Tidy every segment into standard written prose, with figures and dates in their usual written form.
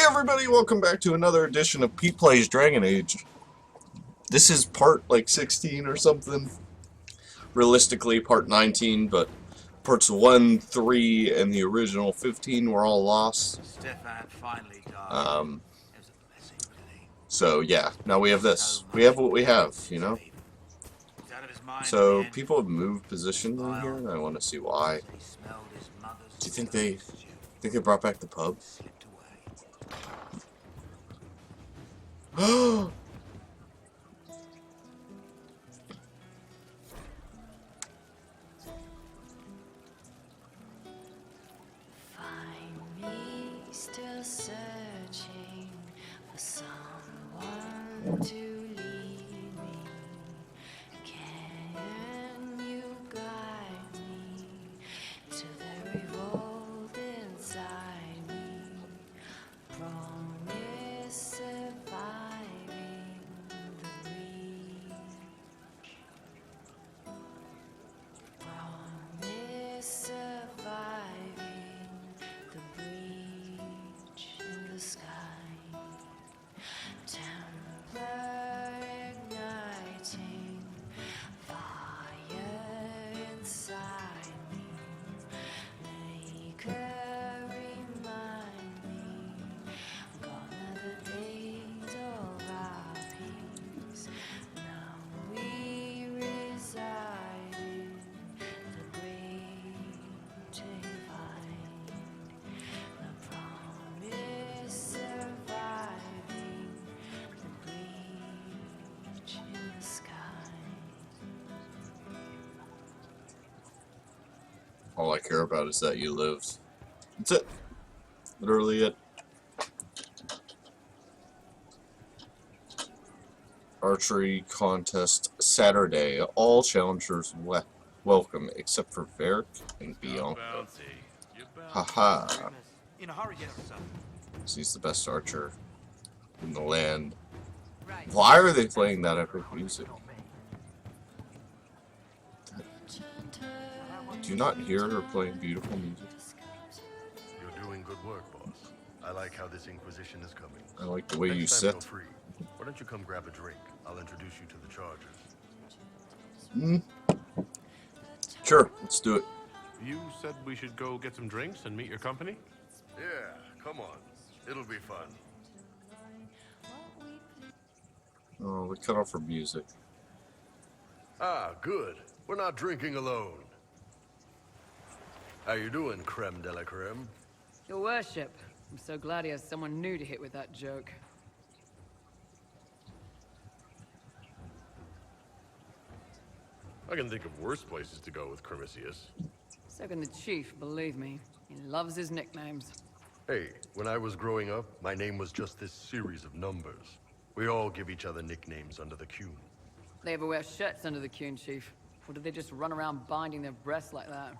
everybody, welcome back to another edition of Pete Plays Dragon Age. This is part, 16 or something. Realistically, part 19, but parts 1, 3, and the original 15 were all lost. Stefan finally died. It was a blessing, really. So, yeah, now we have this. We have what we have, you know? He's out of his mind in the So, end. people have moved positions in here, and I want to see why. He smelled his mother's Do you think they stew. brought back the pub? Slipped away. Find me still searching for someone to lead me. Can you guide me to the revolt inside me? Promise surviving the breach. Promise surviving the breach in the sky. Templar igniting fire inside me. Make her remind me. Gone are the days of our peace. Now we reside in the great divide. The promise surviving the breach in the sky. All I care about is that you lived. That's it. Literally it. Archery contest Saturday. All challengers welcome except for Varric and Bianca. Haha. In a hurry, get yourself. He's the best archer in the land. Right. Why are they playing that epic music? Do you not hear her playing beautiful music? You're doing good work, boss. I like how this Inquisition is coming. I like the way you Next time you're sit. free, why don't you come grab a drink? I'll introduce you to the Chargers. Sure, let's do it. You said we should go get some drinks and meet your company? Yeah, come on. It'll be fun. Oh, we cut off her music. Ah, good. We're not drinking alone. How you doing, creme de la creme? Your worship, I'm so glad he has someone new to hit with that joke. I can think of worse places to go with Crimicius. So can the chief, believe me. He loves his nicknames. Hey, when I was growing up, my name was just this series of numbers. We all give each other nicknames under the Qun. They ever wear shirts under the Qun, chief? Or do they just run around binding their breasts like that?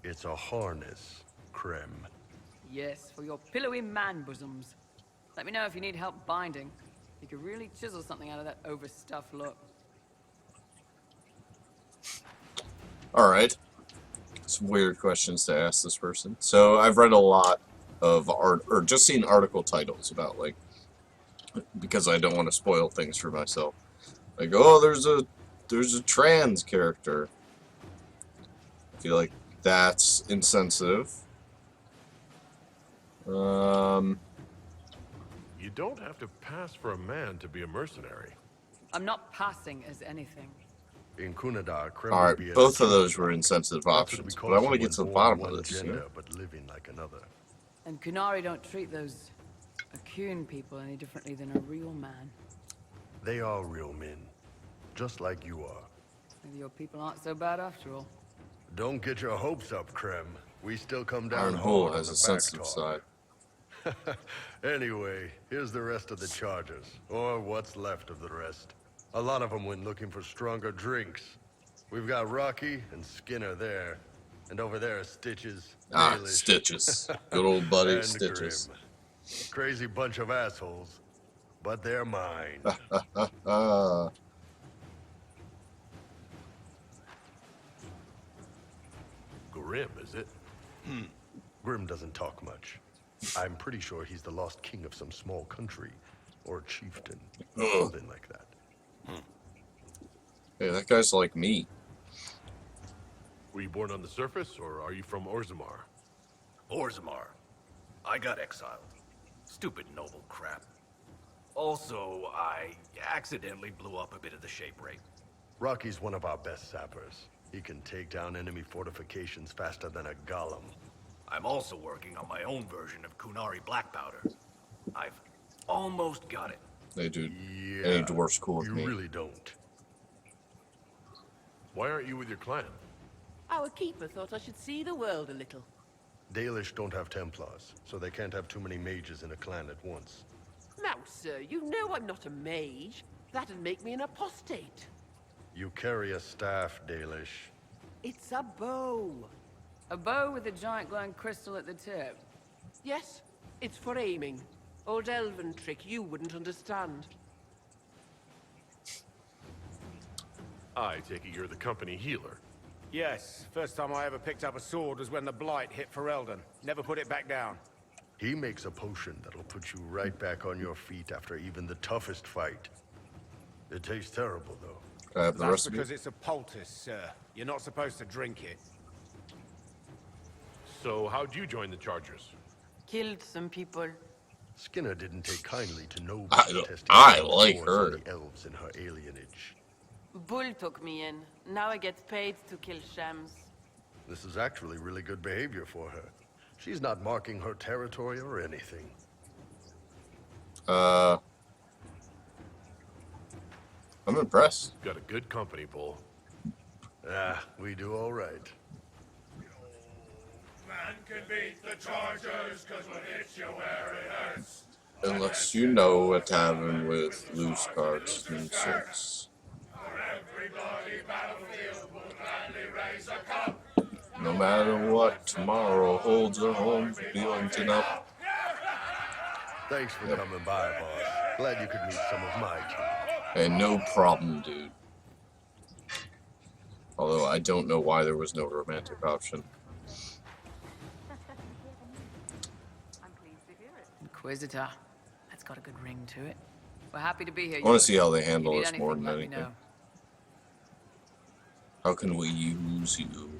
It's a harness, creme. Yes, for your pillowy man bosoms. Let me know if you need help binding. You could really chisel something out of that overstuffed look. Alright. Some weird questions to ask this person. So, I've read a lot of art, or just seen article titles about, because I don't want to spoil things for myself. Like, oh, there's a trans character. I feel like that's insensitive. You don't have to pass for a man to be a mercenary. I'm not passing as anything. In Kunadar, creme Alright, would be both a- of those were insensitive That's what we options, call but I want to get to someone the born bottom of one this. gender, You know? but living like another. And Kunari don't treat those Qun people any differently than a real man. They are real men, just like you are. Maybe your people aren't so bad after all. Don't get your hopes up, Creme. We still come down Iron Hole hard on has the a back sensitive talk. side. Anyway, here's the rest of the Chargers, or what's left of the rest. A lot of them went looking for stronger drinks. We've got Rocky and Skinner there, and over there are Stitches. Ah, Baelish, Stitches. Good old buddy, and Stitches. Grim. Crazy bunch of assholes, but they're mine. Grim, is it? Grim doesn't talk much. I'm pretty sure he's the lost king of some small country. Or chieftain. Ugh. Something like that. Hey, that guy's like me. Were you born on the surface, or are you from Orzammar? Orzammar. I got exiled. Stupid noble crap. Also, I accidentally blew up a bit of the shape rate. Rocky's one of our best sappers. He can take down enemy fortifications faster than a golem. I'm also working on my own version of Kunari black powder. I've almost got it. They do. Yeah, Any dwarf's cool with you me. really don't. Why aren't you with your clan? Our keeper thought I should see the world a little. Dalish don't have Templars, so they can't have too many mages in a clan at once. Now, sir, you know I'm not a mage. That'd make me an apostate. You carry a staff, Dalish. It's a bow. A bow with a giant glowing crystal at the tip. Yes, it's for aiming. Old elven trick you wouldn't understand. I take it you're the company healer. Yes, first time I ever picked up a sword was when the Blight hit Ferelden. Never put it back down. He makes a potion that'll put you right back on your feet after even the toughest fight. It tastes terrible, though. Can I have the That's recipe? because it's a poultice, sir. You're not supposed to drink it. So how'd you join the Chargers? Killed some people. Skinner didn't take kindly to nobody I testing I wild like boars her. on the elves in her alienage. Bull took me in. Now I get paid to kill shams. This is actually really good behavior for her. She's not marking her territory or anything. I'm impressed. Got a good company, Bull. Ah, we do all right. Man can beat the Chargers, cause we'll hit you where it hurts. Unless you know a tavern with loose carts and six. For every bloody battlefield, we'll gladly raise a cup. No matter what, tomorrow holds her home for Beelington up. Thanks for coming by, boss. Glad you could meet some of my team. And no problem, dude. Although I don't know why there was no romantic option. Inquisitor. That's got a good ring to it. We're happy to be here. I want to see how they If you handle need us more anything, than let me anything. know. How can we use you?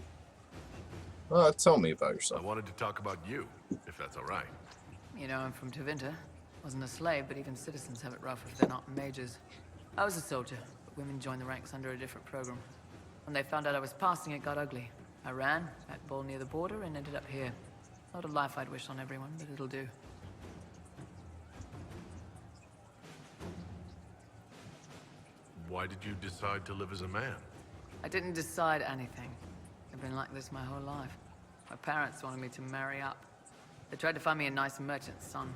Tell me about I yourself. wanted to talk about you, if that's all right. You know, I'm from Tevinter. Wasn't a slave, but even citizens have it rough if they're not mages. I was a soldier, but women joined the ranks under a different program. When they found out I was passing, it got ugly. I ran, at ball near the border, and ended up here. Not a life I'd wish on everyone, but it'll do. Why did you decide to live as a man? I didn't decide anything. I've been like this my whole life. My parents wanted me to marry up. They tried to find me a nice merchant's son.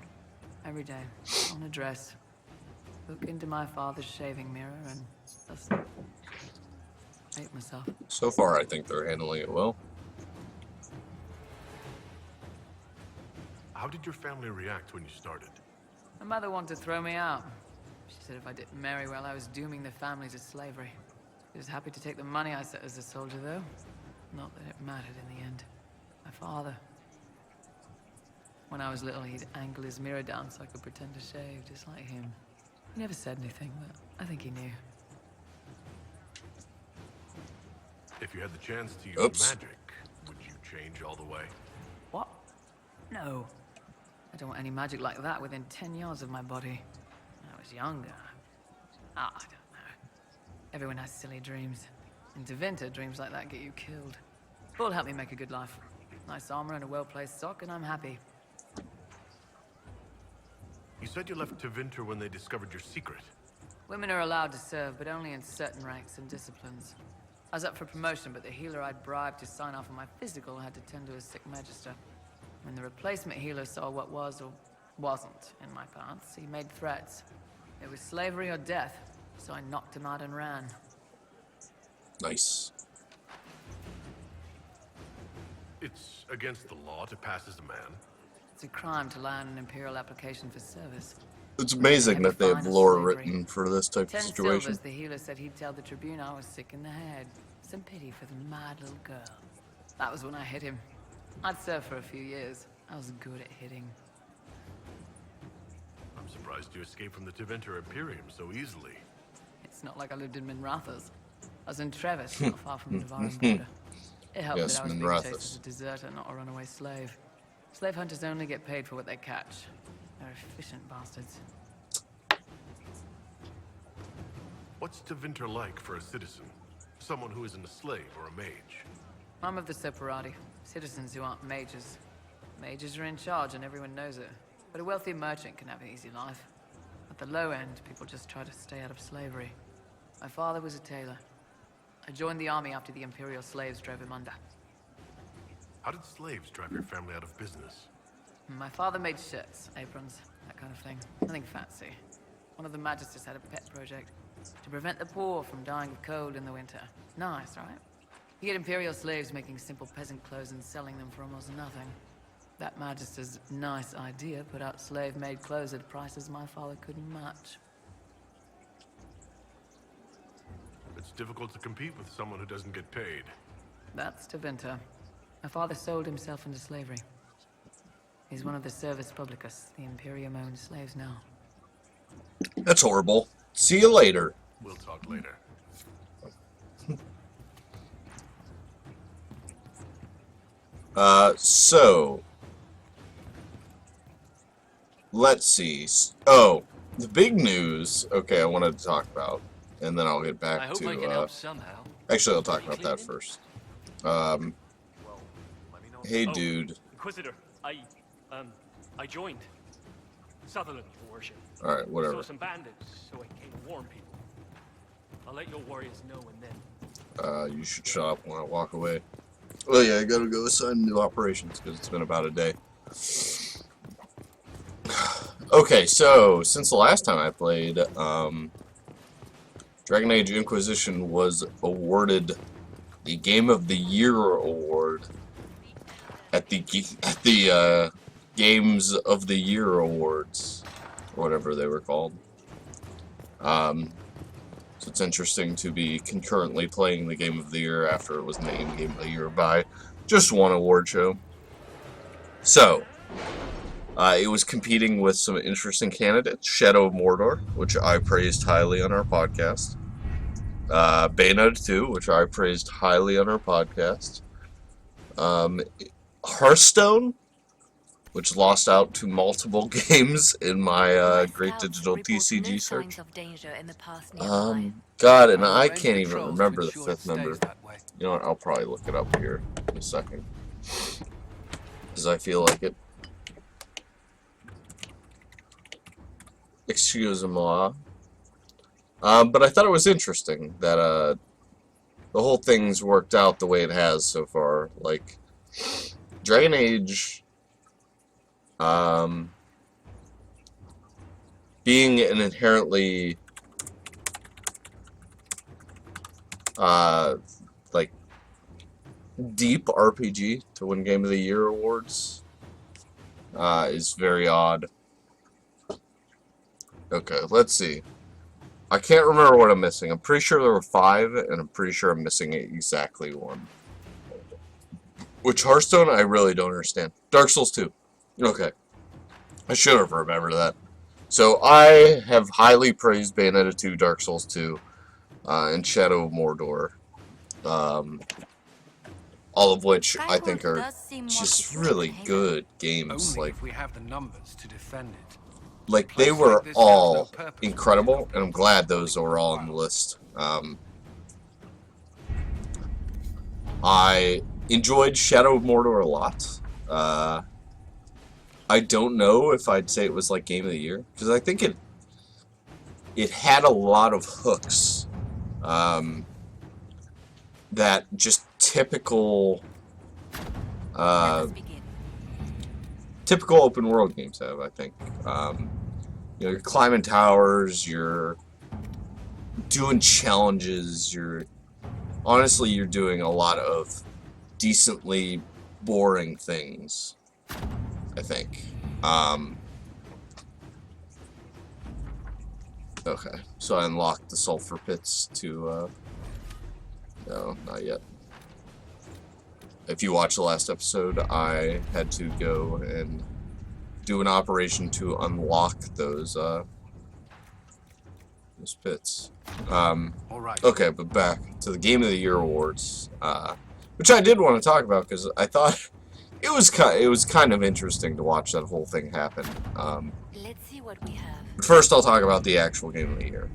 Every day, on a dress. Look into my father's shaving mirror and just hate myself. So far, I think they're handling it well. How did your family react when you started? My mother wanted to throw me out. She said if I didn't marry well, I was dooming the family to slavery. She was happy to take the money I set as a soldier, though. Not that it mattered in the end. My father. When I was little, he'd angle his mirror down so I could pretend to shave, just like him. He never said anything, but I think he knew. If you had the chance to use Oops. magic, would you change all the way? What? No. I don't want any magic like that within 10 yards of my body. When I was younger. I don't know. Everyone has silly dreams. In Tevinter, dreams like that get you killed. Bull helped me make a good life. Nice armor and a well-placed sock, and I'm happy. You said you left Tevinter when they discovered your secret. Women are allowed to serve, but only in certain ranks and disciplines. I was up for promotion, but the healer I'd bribed to sign off on my physical had to tend to a sick magister. When the replacement healer saw what was or wasn't in my pants, he made threats. It was slavery or death, so I knocked him out and ran. Nice. It's against the law to pass as a man. It's a crime to lie on an imperial application for service. It's amazing that they have lore written for this type of 10 situation. silvers, the healer said he'd tell the Tribune I was sick in the head. Some pity for the mad little girl. That was when I hit him. I'd served for a few years. I was good at hitting. I'm surprised you escaped from the Tevinter Imperium so easily. It's not like I lived in Minrathous. I was in Trevis, not far from the Navarran border. It helped Yes, that I was being chased as Minrathous. a deserter, not a runaway slave. Slave hunters only get paid for what they catch. They're efficient bastards. What's Tevinter like for a citizen? Someone who isn't a slave or a mage? I'm of the Separati, citizens who aren't mages. Mages are in charge and everyone knows it. But a wealthy merchant can have an easy life. At the low end, people just try to stay out of slavery. My father was a tailor. I joined the army after the Imperial slaves drove him under. How did slaves drive your family out of business? My father made shirts, aprons, that kind of thing. Nothing fancy. One of the magisters had a pet project to prevent the poor from dying of cold in the winter. Nice, right? You get Imperial slaves making simple peasant clothes and selling them for almost nothing. That magister's nice idea put out slave-made clothes at prices my father couldn't match. It's difficult to compete with someone who doesn't get paid. That's Tevinter. My father sold himself into slavery. He's one of the Servus Publicus, the Imperium-owned slaves now. That's horrible. See you later. We'll talk later. So let's see. Oh, the big news. Okay, I wanted to talk about, and then I'll get back I hope to. I can help somehow. Actually, I'll talk about that first. Well, let me know. Hey, Oh, dude. Inquisitor, I joined Sutherland, your worship. All right, whatever. Saw some bandits, so I came to warn people. I'll let your warriors know and then. You should shut up when I walk away. Oh yeah, I gotta go assign new operations because it's been about a day. Okay, so since the last time I played, Dragon Age Inquisition was awarded the Game of the Year award at the Games of the Year awards, or whatever they were called. So it's interesting to be concurrently playing the Game of the Year after it was named Game of the Year by just one award show. So, it was competing with some interesting candidates. Shadow of Mordor, which I praised highly on our podcast. Bayonetta 2, which I praised highly on our podcast. Hearthstone, which lost out to multiple games in my Great Digital TCG search. God, and I can't even remember the fifth member. You know what, I'll probably look it up here in a second. Because I feel like it. Excuse-moi. But I thought it was interesting that the whole thing's worked out the way it has so far. Like, Dragon Age, being an inherently like deep RPG to win Game of the Year awards is very odd. Okay, let's see. I can't remember what I'm missing. I'm pretty sure there were 5, and I'm pretty sure I'm missing exactly 1. Which Hearthstone, I really don't understand. Dark Souls 2. Okay. I should have remembered that. So I have highly praised Bayonetta 2, Dark Souls 2, and Shadow of Mordor. All of which I think are just really good games. Only if we have the numbers to defend it. Like, they were all incredible, and I'm glad those were all on the list. I enjoyed Shadow of Mordor a lot. I don't know if I'd say it was like Game of the Year, because I think it had a lot of hooks that just typical open world games have, I think. You know, you're climbing towers, you're doing challenges, honestly, you're doing a lot of decently boring things, I think. Okay, so I unlocked the sulfur pits to, no, not yet. If you watched the last episode, I had to go and do an operation to unlock those pits. All right. Okay, but back to the Game of the Year awards, which I did want to talk about because I thought it was kind of interesting to watch that whole thing happen. Let's see what we have. But first, I'll talk about the actual Game of the Year.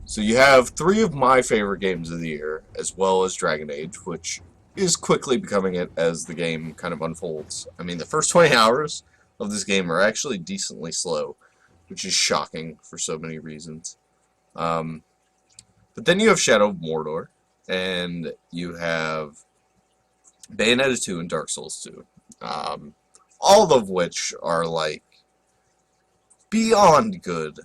So you have 3 of my favorite games of the year, as well as Dragon Age, which is quickly becoming it as the game kind of unfolds. I mean, the first 20 hours of this game are actually decently slow, which is shocking for so many reasons. But then you have Shadow of Mordor, and you have Bayonetta 2 and Dark Souls 2. All of which are, like, beyond good.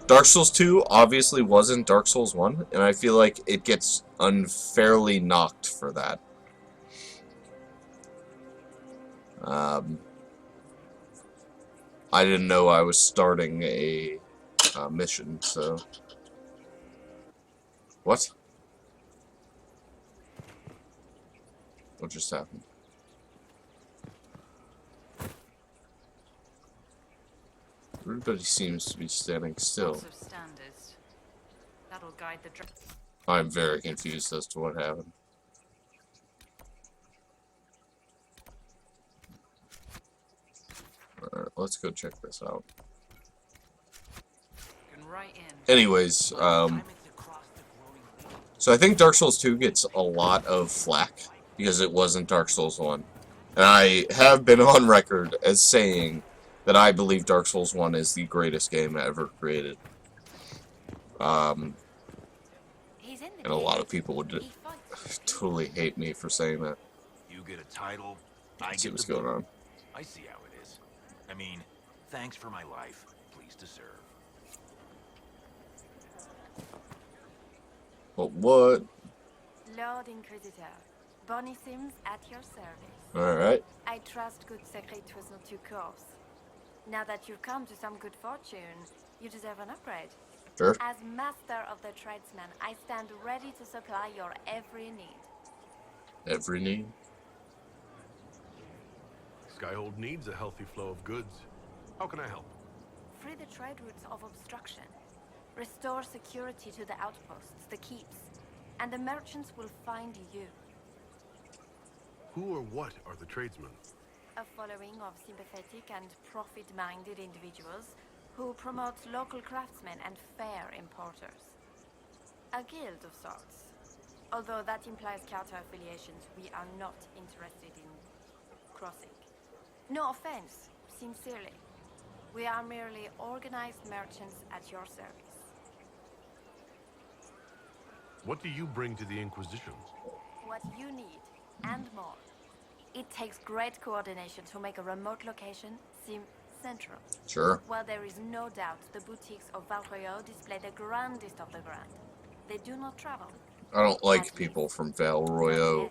Dark Souls 2 obviously wasn't Dark Souls 1, and I feel like it gets unfairly knocked for that. I didn't know I was starting a mission, so... What? What just happened? Everybody seems to be standing still. Lots of standards. That'll guide the I'm very confused as to what happened. Alright, let's go check this out. Anyways, so I think Dark Souls 2 gets a lot of flack because it wasn't Dark Souls 1. And I have been on record as saying that I believe Dark Souls 1 is the greatest game ever created. And a lot of people would totally hate me for saying that. You get a title, I Let's see get what's the going boot. on. I see how it is. I mean, thanks for my life. Pleased to serve. But what? Lord Inquisitor, Bonnie Sims at your service. Alright. I trust good secret was not too coarse. Now that you've come to some good fortune, you deserve an upgrade. Sure. As master of the tradesman, I stand ready to supply your every need. Every need? Skyhold needs a healthy flow of goods. How can I help? Free the trade routes of obstruction. Restore security to the outposts, the keeps, and the merchants will find you. Who or what are the tradesmen? A following of sympathetic and profit-minded individuals who promote local craftsmen and fair importers. A guild of sorts. Although that implies counter-affiliations we are not interested in crossing. No offense, sincerely. We are merely organized merchants at your service. What do you bring to the Inquisition? What you need, and more. It takes great coordination to make a remote location seem central. Sure. While there is no doubt the boutiques of Valroyo display the grandest of the grand. They do not travel. I don't like people from Val Royo.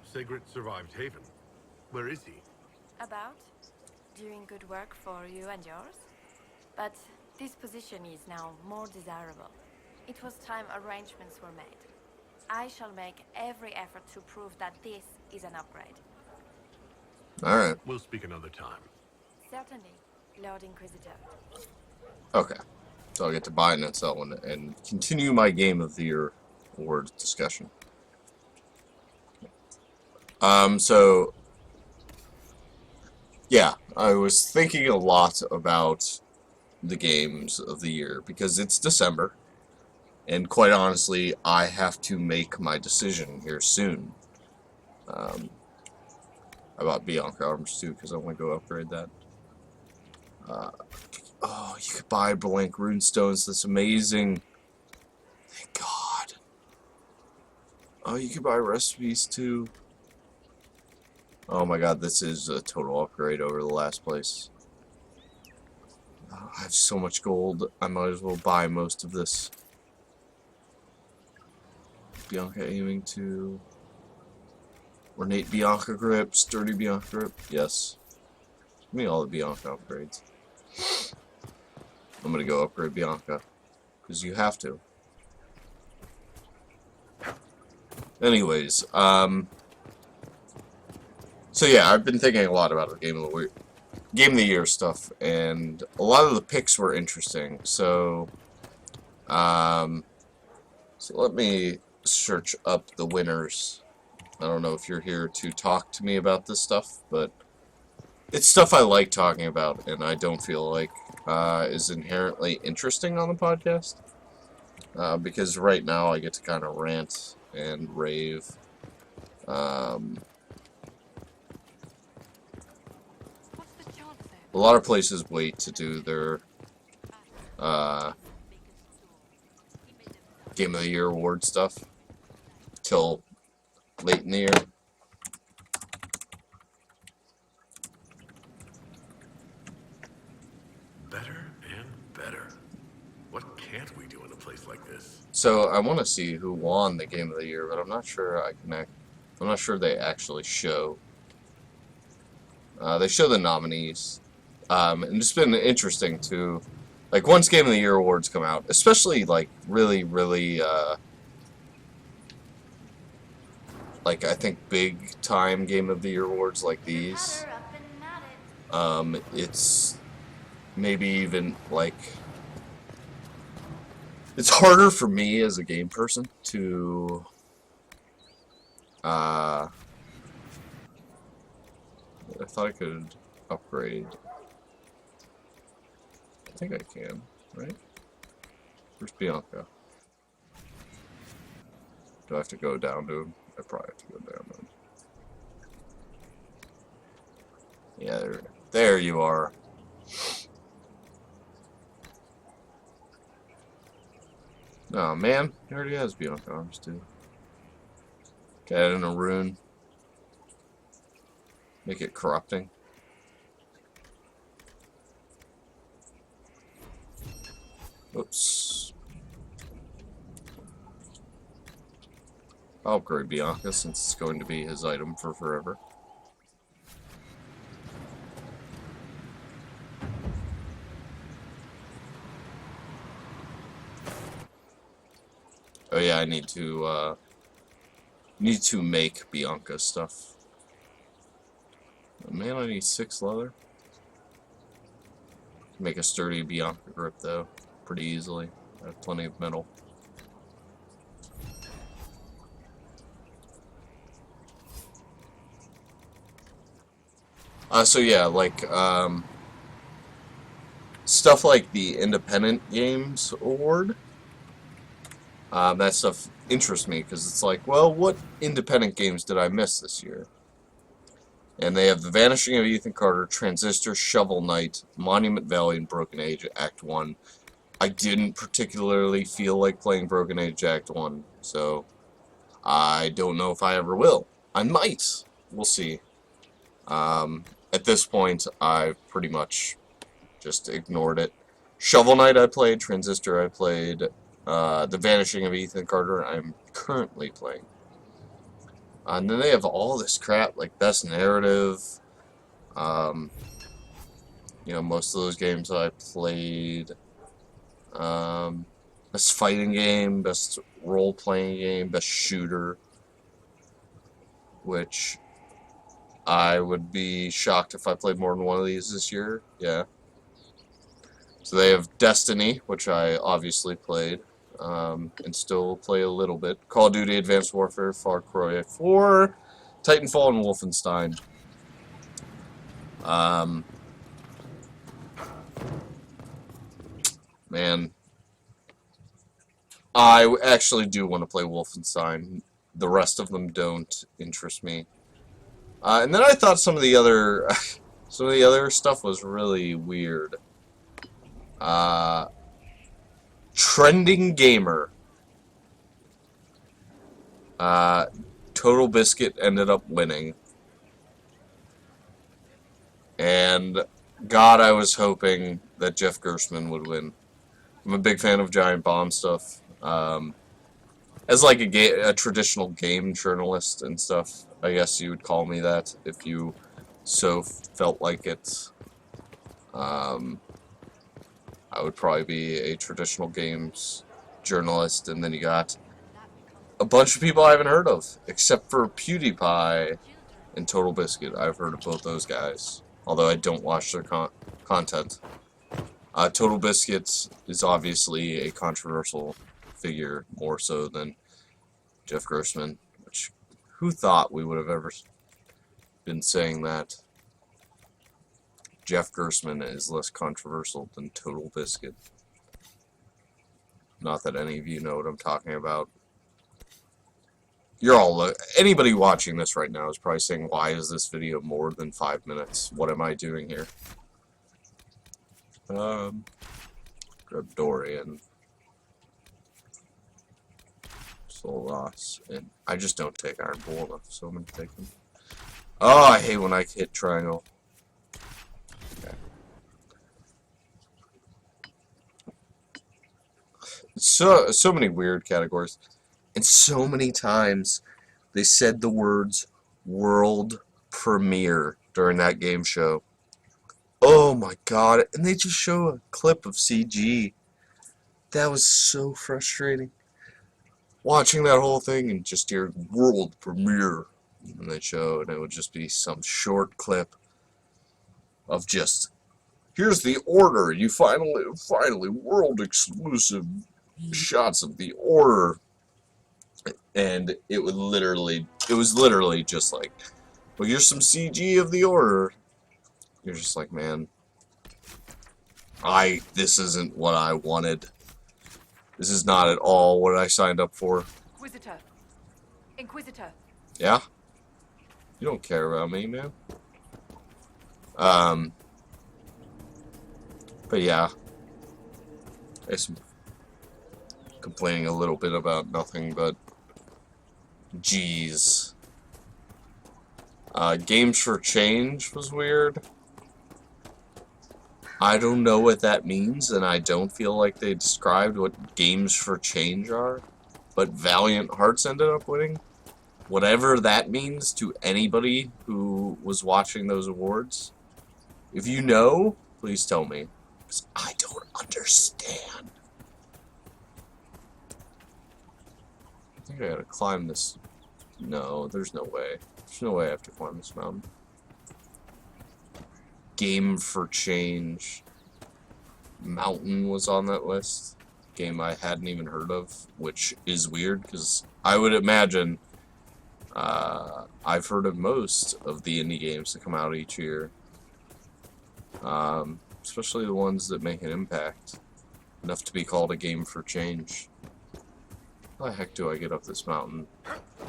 Sigrid survived Haven. Where is he? About doing good work for you and yours. But this position is now more desirable. It was time arrangements were made. I shall make every effort to prove that this is an upgrade. Alright. We'll speak another time. Certainly, Lord Inquisitor. Okay. So I'll get to buy and sell one and continue my Game of the Year award discussion. So yeah, I was thinking a lot about the games of the year because it's December, and quite honestly, I have to make my decision here soon. I bought Bianca Arms too because I want to go upgrade that. Oh, you could buy blank runestones. That's amazing. Thank God. Oh, you could buy recipes too. Oh my God, this is a total upgrade over the last place. Oh, I have so much gold. I might as well buy most of this. Bianca aiming to ornate Bianca grip, sturdy Bianca grip. Yes. Give me all the Bianca upgrades. I'm gonna go upgrade Bianca. Because you have to. So yeah, I've been thinking a lot about the Game of the Year stuff, and a lot of the picks were interesting. So let me search up the winners. I don't know if you're here to talk to me about this stuff, but it's stuff I like talking about, and I don't feel like is inherently interesting on the podcast. Because right now I get to kind of rant and rave. A lot of places wait to do their Game of the Year award stuff till late in the year. Better and better. What can't we do in a place like this? So I want to see who won the Game of the Year, but I'm not sure I'm not sure they actually show. They show the nominees, and it's been interesting to, like, once Game of the Year awards come out, especially like really, like I think big time Game of the Year awards like these. It's maybe even like it's harder for me as a game person to I thought I could upgrade. I think I can, right? Where's Bianca? Do I have to go down to him? I probably have to go down to him. Yeah, there you are. Oh man, he already has Bianca arms too. Add in a rune. Make it corrupting. Oops. I'll upgrade Bianca since it's going to be his item for forever. Oh yeah, I need to make Bianca stuff. Oh, man, I need 6 leather. Make a sturdy Bianca grip though, pretty easily. I have plenty of metal. So yeah, like stuff like the Independent Games Award. That stuff interests me because it's like, well, what independent games did I miss this year? And they have The Vanishing of Ethan Carter, Transistor, Shovel Knight, Monument Valley, and Broken Age Act 1. I didn't particularly feel like playing Broken Age Act 1, so I don't know if I ever will. I might. We'll see. At this point, I've pretty much just ignored it. Shovel Knight I played, Transistor I played, The Vanishing of Ethan Carter I'm currently playing. And then they have all this crap, like Best Narrative. You know, most of those games I played. Best Fighting Game, Best Role-Playing Game, Best Shooter. Which I would be shocked if I played more than one of these this year. Yeah. So they have Destiny, which I obviously played. And still play a little bit. Call of Duty Advanced Warfare, Far Cry 4, Titanfall, and Wolfenstein. Man, I actually do want to play Wolfenstein. The rest of them don't interest me. And then I thought some of the other stuff was really weird. Trending Gamer. Total Biscuit ended up winning. And God, I was hoping that Jeff Gerstmann would win. I'm a big fan of Giant Bomb stuff. As like a traditional game journalist and stuff, I guess you would call me that if you so felt like it. I would probably be a traditional games journalist, and then you got a bunch of people I haven't heard of, except for PewDiePie, and Total Biscuit. I've heard of both those guys, although I don't watch their content. Total Biscuit is obviously a controversial figure, more so than Jeff Grossman, which who thought we would have ever been saying that? Jeff Grossman is less controversial than Total Biscuit. Not that any of you know what I'm talking about. You're all, anybody watching this right now is probably saying, why is this video more than 5 minutes? What am I doing here? Grab Dorian. Soul Loss. And I just don't take Iron Bull enough, so I'm going to take him. Oh, I hate when I hit triangle. Okay. So many weird categories. And so many times they said the words world premiere during that game show. Oh my god. And they just show a clip of CG. That was so frustrating. Watching that whole thing and just hear world premiere. And they show, and it would just be some short clip of just, here's the order. You finally world exclusive shots of the order. And it was literally just like, well, here's some CG of the order. You're just like, man, this isn't what I wanted. This is not at all what I signed up for. Inquisitor. Yeah? You don't care about me, man. But yeah. I guess I'm complaining a little bit about nothing, but jeez. Games for Change was weird. I don't know what that means, and I don't feel like they described what Games for Change are, but Valiant Hearts ended up winning. Whatever that means to anybody who was watching those awards. If you know, please tell me, because I don't understand. I think I gotta climb this. No, there's no way. There's no way I have to climb this mountain. Game for Change. Mountain was on that list. Game I hadn't even heard of, which is weird because I would imagine I've heard of most of the indie games that come out each year. Especially the ones that make an impact. Enough to be called a game for change. How the heck do I get up this mountain?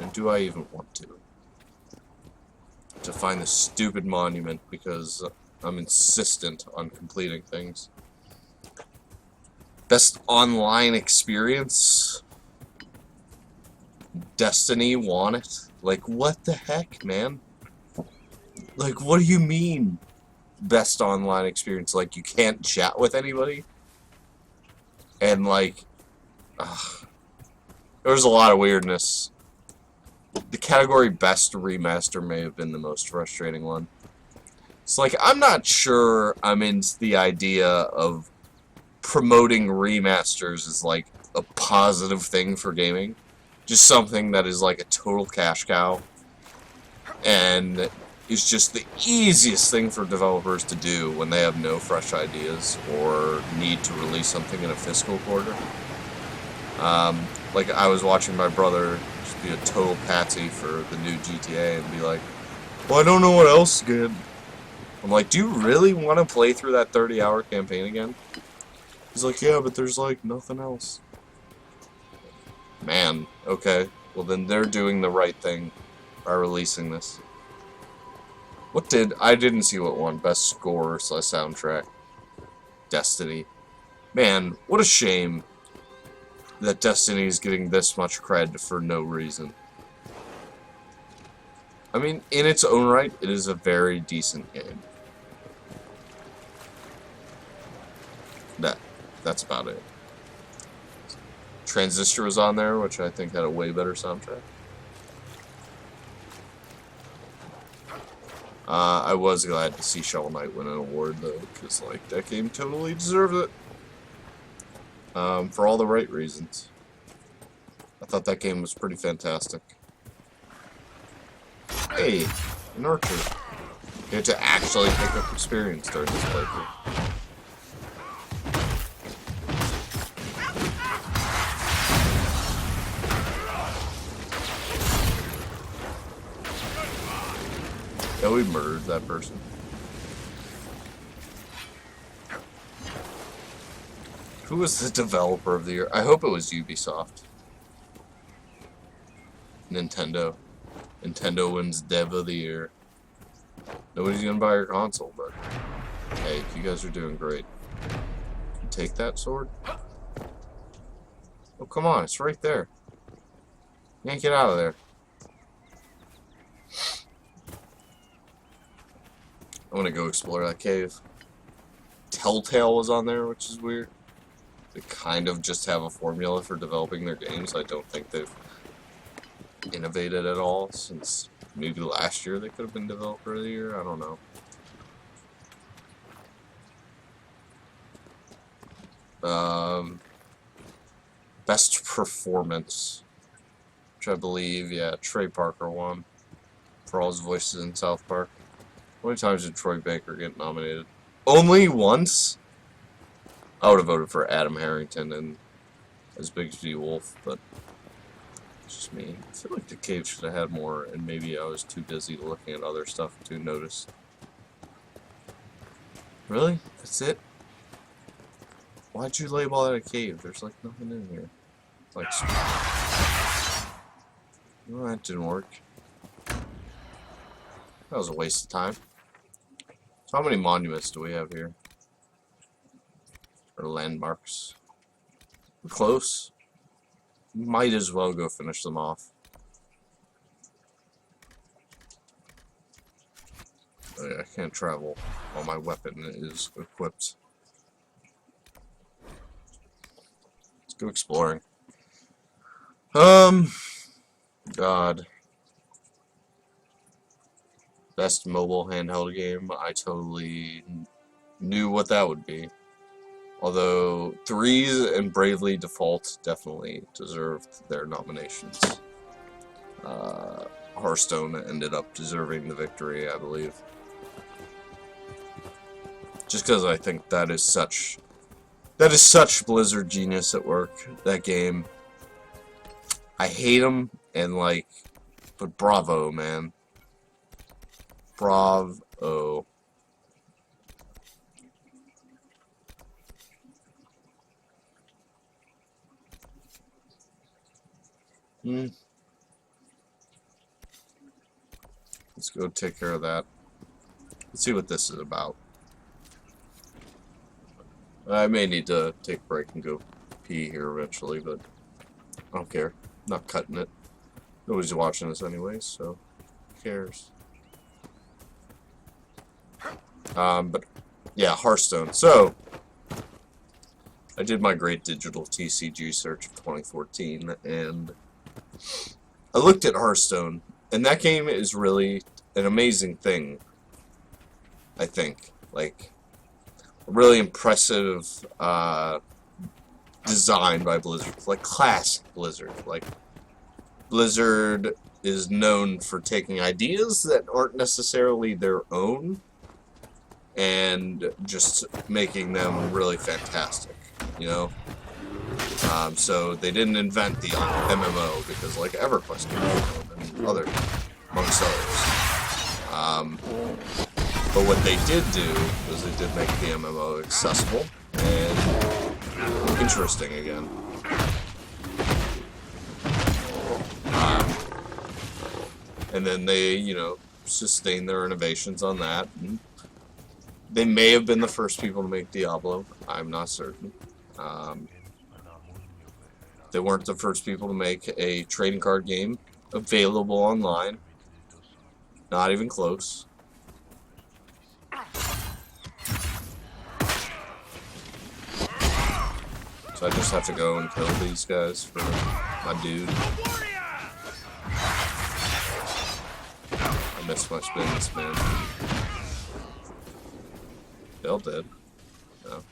And do I even want to? To find this stupid monument because I'm insistent on completing things. Best online experience? Destiny won it? Like, what the heck, man? Like, what do you mean, best online experience? Like, you can't chat with anybody? And, like, there was a lot of weirdness. The category Best Remaster may have been the most frustrating one. It's like, I'm not sure I'm into the idea of promoting remasters as, like, a positive thing for gaming. Just something that is like a total cash cow. And is just the easiest thing for developers to do when they have no fresh ideas or need to release something in a fiscal quarter. Like, I was watching my brother just be a total patsy for the new GTA and be like, well, I don't know what else is good. I'm like, do you really want to play through that 30-hour campaign again? He's like, yeah, but there's, like, nothing else. Man, okay. Well, then they're doing the right thing by releasing this. I didn't see what won. Best score / soundtrack. Destiny. Man, what a shame that Destiny is getting this much cred for no reason. I mean, in its own right, it is a very decent game. That's about it. Transistor was on there, which I think had a way better soundtrack. I was glad to see Shovel Knight win an award, though, because, like, that game totally deserved it. For all the right reasons. I thought that game was pretty fantastic. Hey! An archer. You get to actually pick up experience during this playthrough. Yeah, we murdered that person. Who was the developer of the year? I hope it was Ubisoft. Nintendo. Nintendo wins Dev of the Year. Nobody's gonna buy your console, but hey, you guys are doing great. You take that sword? Oh, come on, it's right there. Yank it out of there. I'm gonna go explore that cave. Telltale was on there, which is weird. They kind of just have a formula for developing their games. I don't think they've innovated at all since maybe last year they could have been developer of the year. I don't know. Best performance, which I believe, yeah, Trey Parker won for all his voices in South Park. How many times did Troy Baker get nominated? Only once? I would have voted for Adam Harrington and as Bigsby Wolf, but it's just me. I feel like the cave should have had more, and maybe I was too busy looking at other stuff to notice. Really? That's it? Why'd you label that a cave? There's like nothing in here. Like, well, that didn't work. That was a waste of time. So how many monuments do we have here? Or landmarks? We're close. Might as well go finish them off. Oh yeah, I can't travel while my weapon is equipped. Let's go exploring. God. Best mobile handheld game. I totally knew what that would be. Although Threes and Bravely Default definitely deserved their nominations. Hearthstone ended up deserving the victory, I believe. Just because I think that is such Blizzard genius at work. That game. I hate them, and like, but bravo, man. Bravo. Let's go take care of that. Let's see what this is about. I may need to take a break and go pee here eventually, but I don't care. I'm not cutting it. Nobody's watching this anyways, so who cares? But yeah, Hearthstone. So I did my great digital TCG search of 2014, and I looked at Hearthstone, and that game is really an amazing thing. I think, like, a really impressive design by Blizzard, like classic Blizzard. Like, Blizzard is known for taking ideas that aren't necessarily their own and just making them really fantastic, you know? So they didn't invent the MMO because, like, EverQuest came out and other, amongst others. But what they did do was they did make the MMO accessible and interesting again. And then they, you know, sustained their innovations on that. And they may have been the first people to make Diablo. I'm not certain. They weren't the first people to make a trading card game available online. Not even close. So I just have to go and kill these guys for my dude. I missed my spins, man. They all dead. No.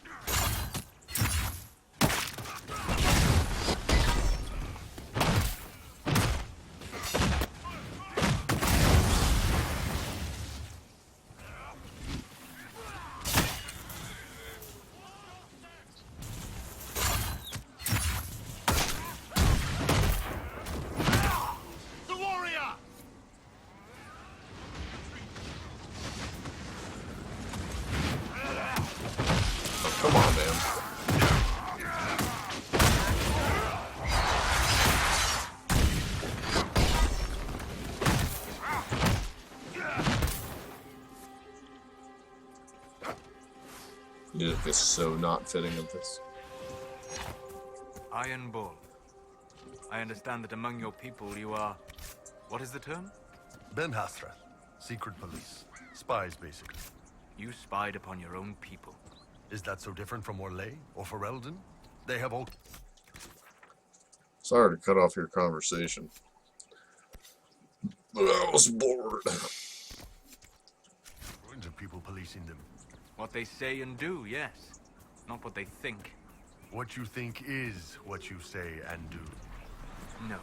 It is so not fitting of this. Iron Bull. I understand that among your people you are... What is the term? Ben Hasra. Secret police. Spies, basically. You spied upon your own people. Is that so different from Orlais or Ferelden? They have all... Sorry to cut off your conversation, but I was bored. Ruins of people policing them. What they say and do, yes. Not what they think. What you think is what you say and do. No.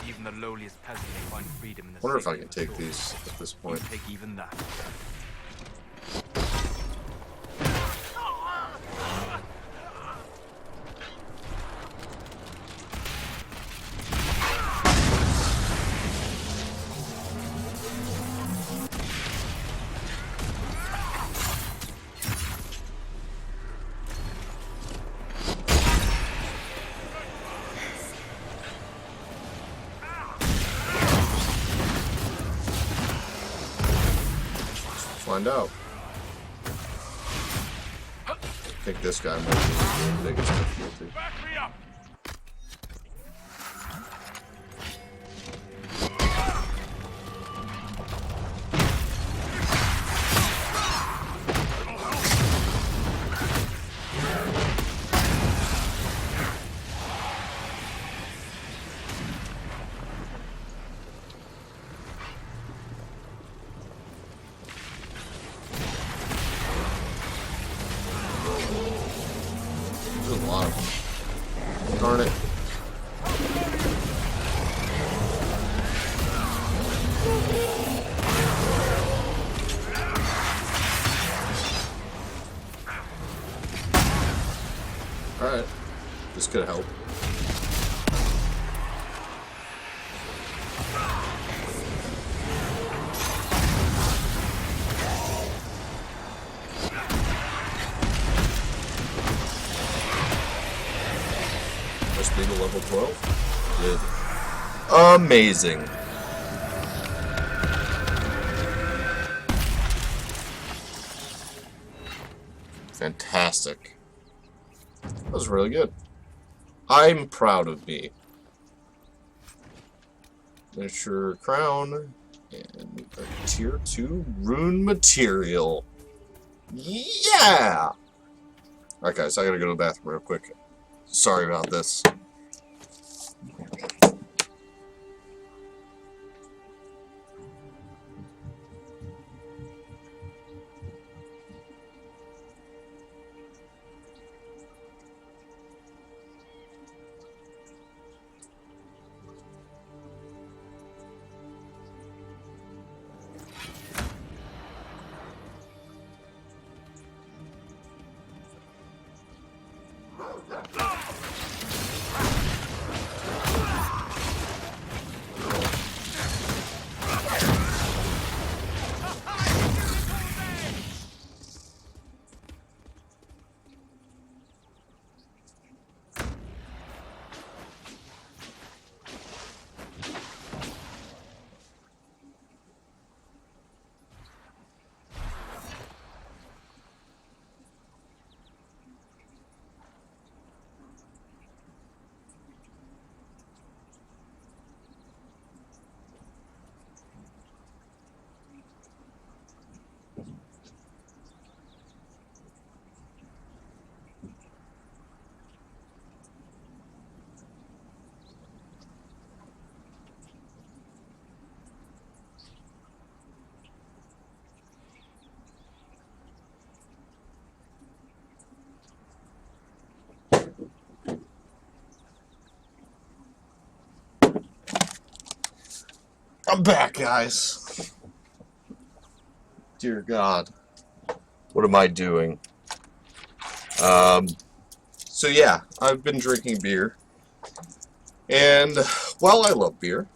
Even the lowliest peasant may find freedom in the Wonder if I safety can of a take sword. these at this You point. take even that. Find out. I think this guy might be the biggest difficulty. Back me up! There's a lot of them. Darn it. Alright. This could help. Must be to level 12. Good. Amazing. Fantastic. That was really good. I'm proud of me. Miniature crown and a tier 2 rune material. Yeah! Alright guys, I gotta go to the bathroom real quick. Sorry about this. I'm back, guys. Dear God. What am I doing? So yeah, I've been drinking beer. And while I love beer,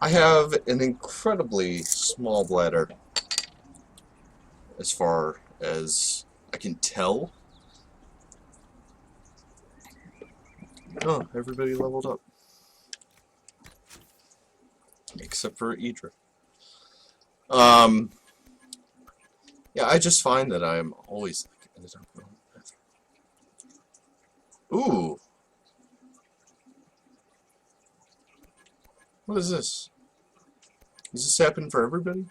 I have an incredibly small bladder. As far as I can tell. Oh, everybody leveled up. Except for Idra. Yeah, I just find that I'm always like, ended up wrong. Ooh. What is this? Does this happen for everybody?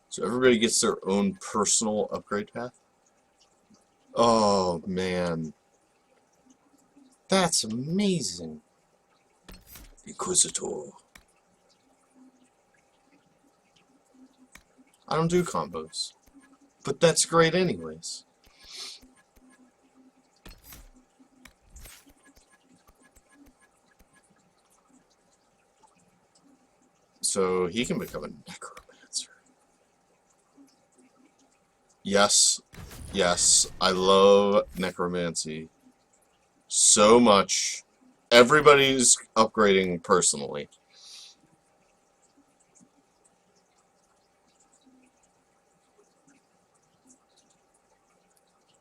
So everybody gets their own personal upgrade path? Oh, man. That's amazing. Inquisitor. I don't do combos. But that's great anyways. So he can become a necromancer. Yes. Yes. I love necromancy so much. Everybody's upgrading personally.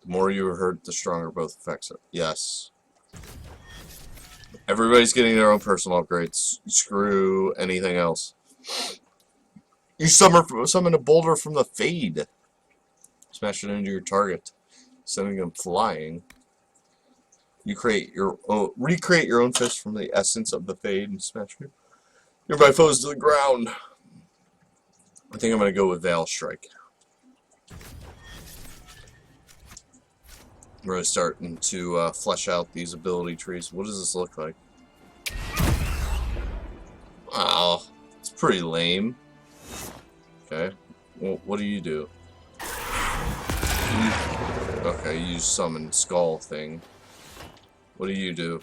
The more you hurt, the stronger both effects are. Yes. Everybody's getting their own personal upgrades. Screw anything else. You summon a boulder from the Fade. Smash it into your target, sending them flying. You create your own, recreate your own fist from the essence of the Fade and smash nearby foes to the ground. I think I'm going to go with Veil Strike. I'm really starting to flesh out these ability trees. What does this look like? Wow, it's pretty lame. Okay, well, what do you do? Okay, you summon Skull thing. What do? You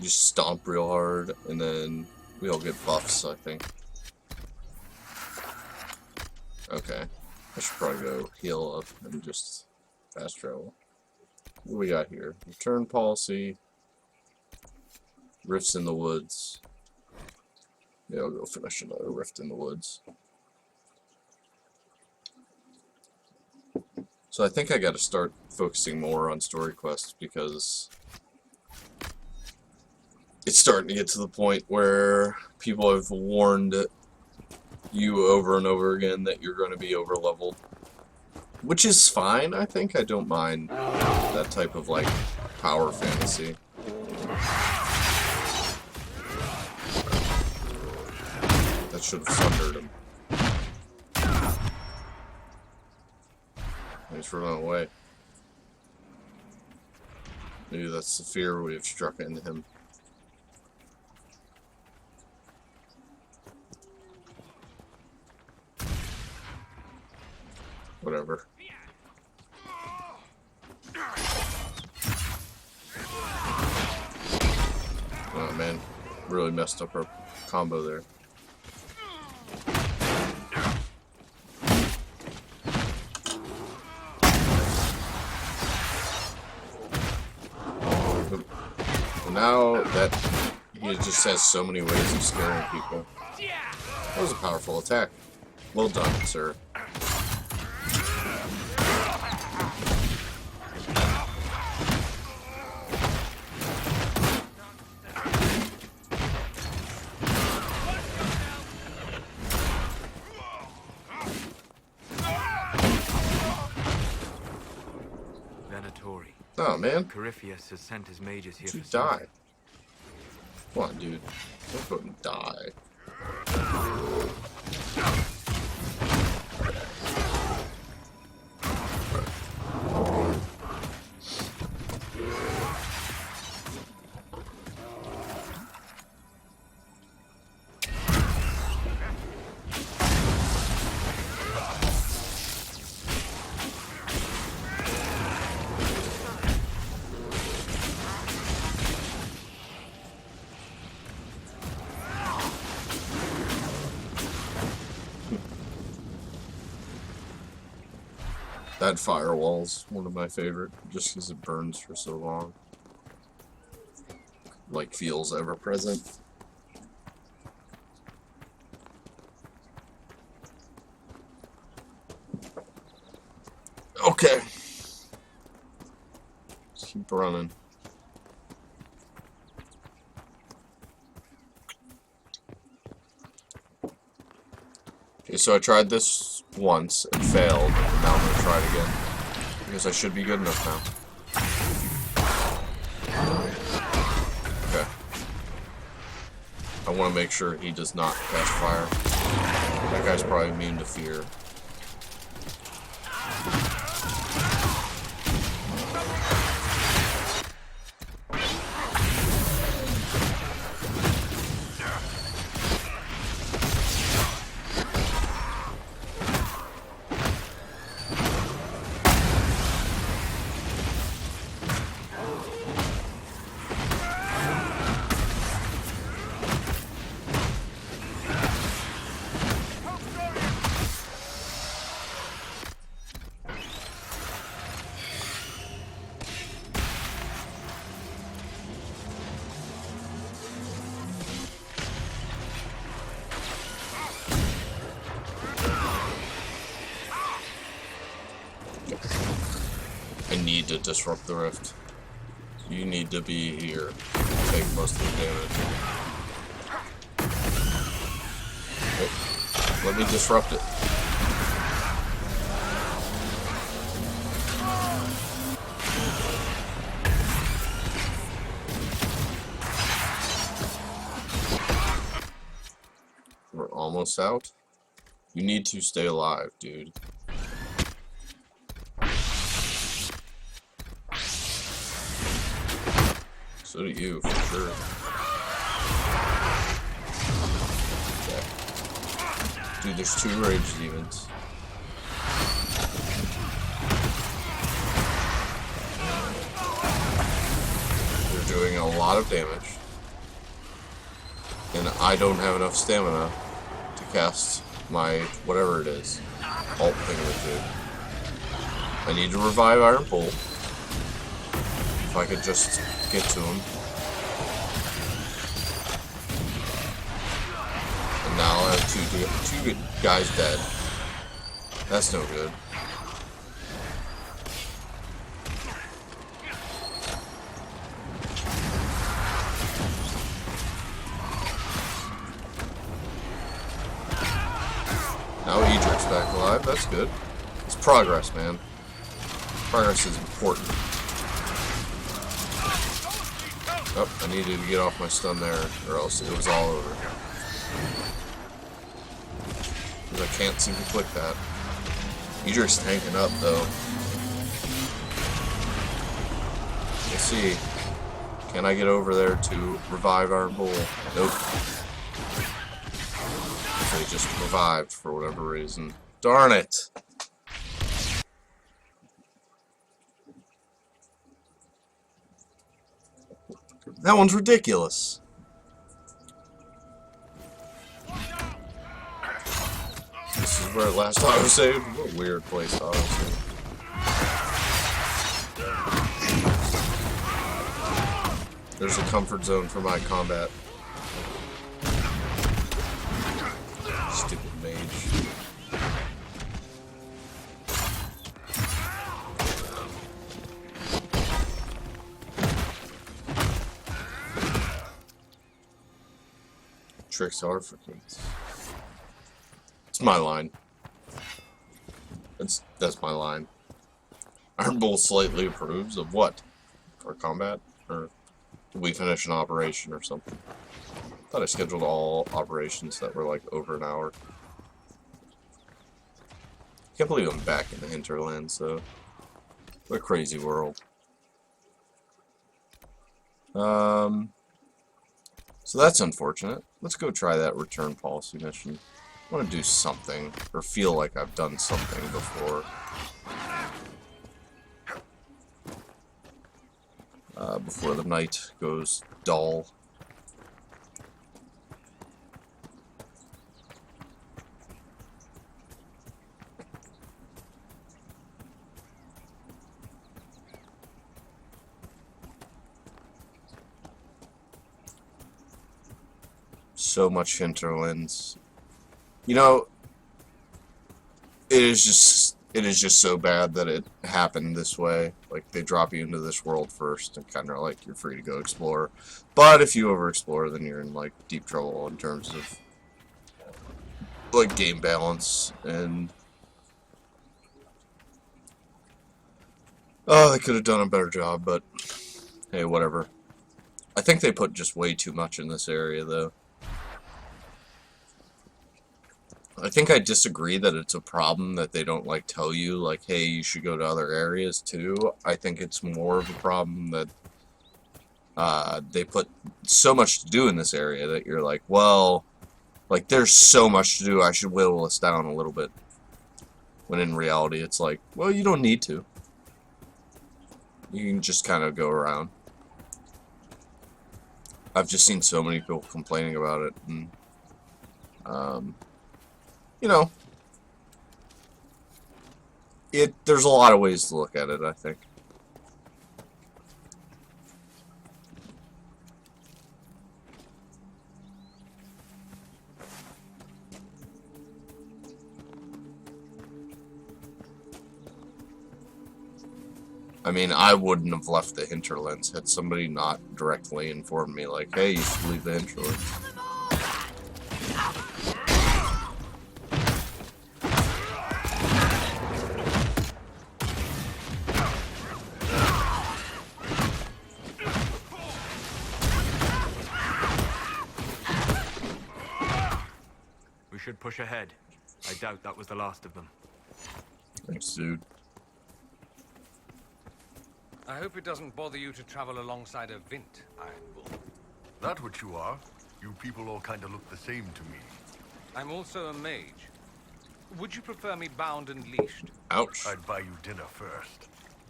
just stomp real hard, and then we all get buffs, I think. Okay, I should probably go heal up and just fast travel. What do we got here? Return policy. Rifts in the woods. Yeah, I'll go finish another rift in the woods. So I think I gotta start focusing more on story quests because it's starting to get to the point where people have warned you over and over again that you're going to be over leveled. Which is fine, I think. I don't mind that type of, like, power fantasy. That should have thundered him. He's running away. Maybe that's the fear we have struck into him. Whatever. Oh man, really messed up our combo there. Now that he just has so many ways of scaring people. That was a powerful attack. Well done, sir. Oh man. Corypheus has sent his mages here You for die. Come on, dude. Don't go and die. That firewall's one of my favorite, just because it burns for so long. Like, feels ever present. Okay. Let's keep running. Okay, so I tried this once and failed, and now I'm gonna try it again. Because I should be good enough now. Okay. I want to make sure he does not cast fire. That guy's probably immune to fear. I need to disrupt the rift. You need to be here. Take most of the damage. Okay. Let me disrupt it. We're almost out. You need to stay alive, dude. So do you, for sure. Okay. Dude, there's 2 rage demons. They're doing a lot of damage. And I don't have enough stamina to cast my whatever it is. Ult thingamajig. I need to revive Iron Bull. If I could just get to him. And now I have two good guys dead. That's no good. Now Edric's back alive. That's good. It's progress, man. Progress is important. Oh, I needed to get off my stun there, or else it was all over. Because I can't seem to click that. Edric's tanking up, though. We'll see. Can I get over there to revive Iron Bull? Nope. They just revived for whatever reason. Darn it! That one's ridiculous. This is where it last auto saved. What a weird place to auto save. There's a comfort zone for my combat. Stupid mage. Tricks are for kids. It's my line. That's my line. Iron Bull slightly approves of what? For combat? Or did we finish an operation or something? I thought I scheduled all operations that were like over an hour. Can't believe I'm back in the hinterlands, though. What a crazy world. So that's unfortunate. Let's go try that return policy mission. I want to do something, or feel like I've done something before. Before the night goes dull. So much hinterlands. You know, it is just so bad that it happened this way. Like, they drop you into this world first and kind of like you're free to go explore. But if you over explore, then you're in like deep trouble in terms of like game balance, and oh, they could have done a better job, but hey, whatever. I think they put just way too much in this area, though. I think I disagree that it's a problem that they don't, like, tell you, like, hey, you should go to other areas, too. I think it's more of a problem that they put so much to do in this area that you're like, well, like, there's so much to do, I should whittle this down a little bit. When in reality, it's like, well, you don't need to. You can just kind of go around. I've just seen so many people complaining about it, and, you know, there's a lot of ways to look at it, I think. I mean, I wouldn't have left the hinterlands had somebody not directly informed me, like, hey, you should leave the hinterlands. We should push ahead. I doubt that was the last of them. Thanks, dude. I hope it doesn't bother you to travel alongside a Vint, Iron Bull. That what you are? You people all kind of look the same to me. I'm also a mage. Would you prefer me bound and leashed? Ouch. I'd buy you dinner first.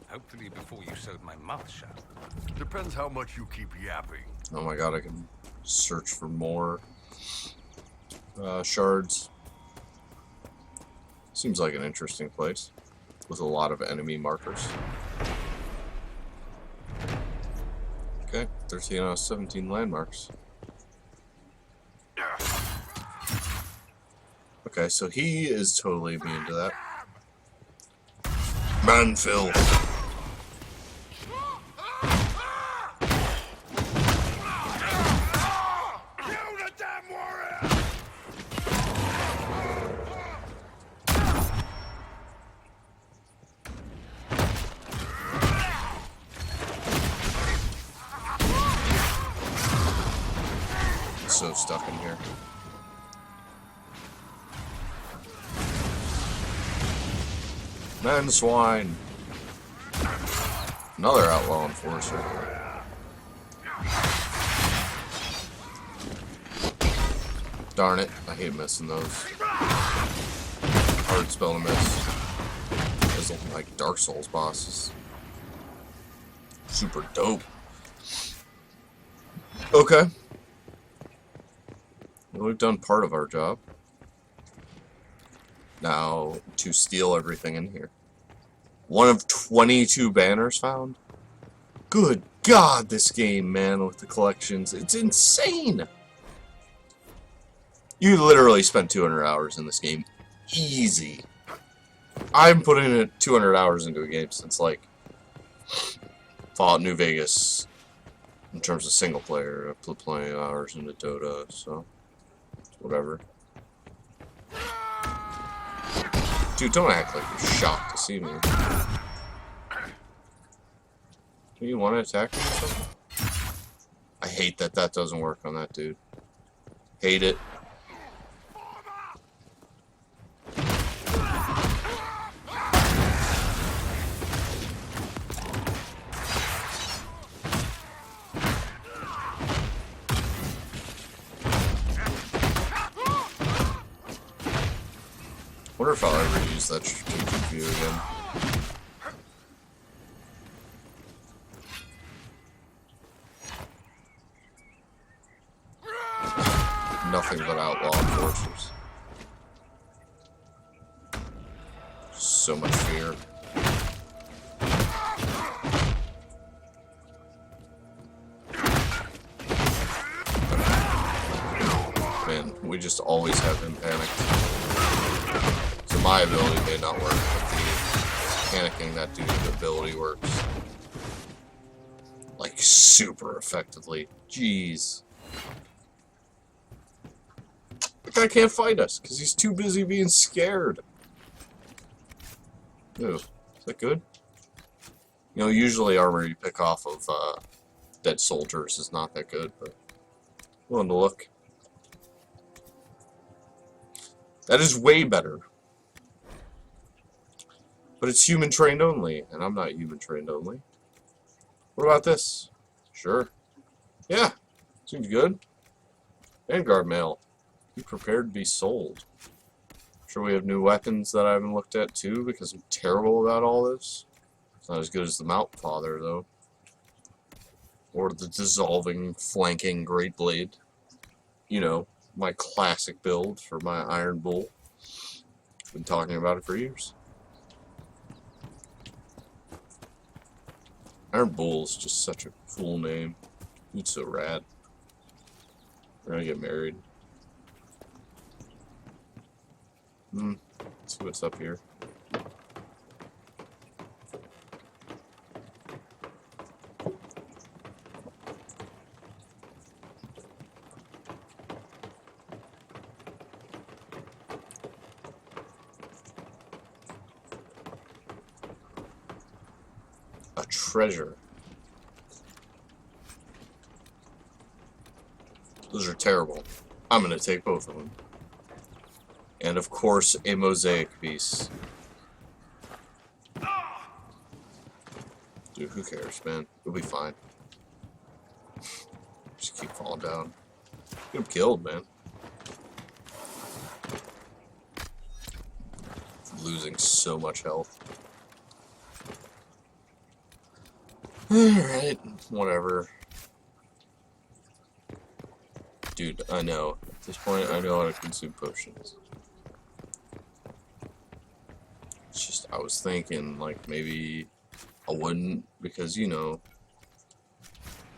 Hopefully before you sewed my mouth shut. Depends how much you keep yapping. Oh my god, I can search for more shards. Seems like an interesting place with a lot of enemy markers. Okay, 13 out of 17 landmarks. Okay, so he is totally immune to that. Man, Phil. So stuck in here. Man swine. Another outlaw enforcer. Darn it, I hate missing those. Hard spell to miss. Those look like Dark Souls bosses. Super dope. Okay. Well, we've done part of our job. Now, to steal everything in here. One of 22 banners found? Good God, this game, man, with the collections. It's insane! You literally spent 200 hours in this game. Easy. I'm putting in 200 hours into a game since, like, Fallout New Vegas. In terms of single player, I put plenty of hours into Dota, so whatever. Dude, don't act like you're shocked to see me. Do you want to attack me or something? I hate that that doesn't work on that dude. Hate it. Wonder if I'll ever use that strategic view again. Nothing but outlaw enforcers. So much fear. Man, we just always have him panicked. So my ability may not work, but the panicking that dude's ability works. Like, super effectively. Jeez. That guy can't fight us because he's too busy being scared. Ooh, is that good? You know, usually armor you pick off of dead soldiers is not that good, but willing to look. That is way better. But it's human trained only, and I'm not human trained only. What about this? Sure. Yeah, seems good. Vanguard mail. Be prepared to be sold. Sure we have new weapons that I haven't looked at too, because I'm terrible about all this. It's not as good as the Mount Father, though. Or the dissolving, flanking Great Blade. You know, my classic build for my Iron Bull. Been talking about it for years. Iron Bull is just such a cool name. It's so rad. We're gonna get married. Let's see what's up here. A treasure. Those are terrible. I'm gonna take both of them. And of course, a mosaic piece. Dude, who cares, man? It'll be fine. Just keep falling down. Get him killed, man. Losing so much health. Alright, whatever. Dude, I know. At this point, I know how to consume potions. It's just, I was thinking, like, maybe I wouldn't, because, you know,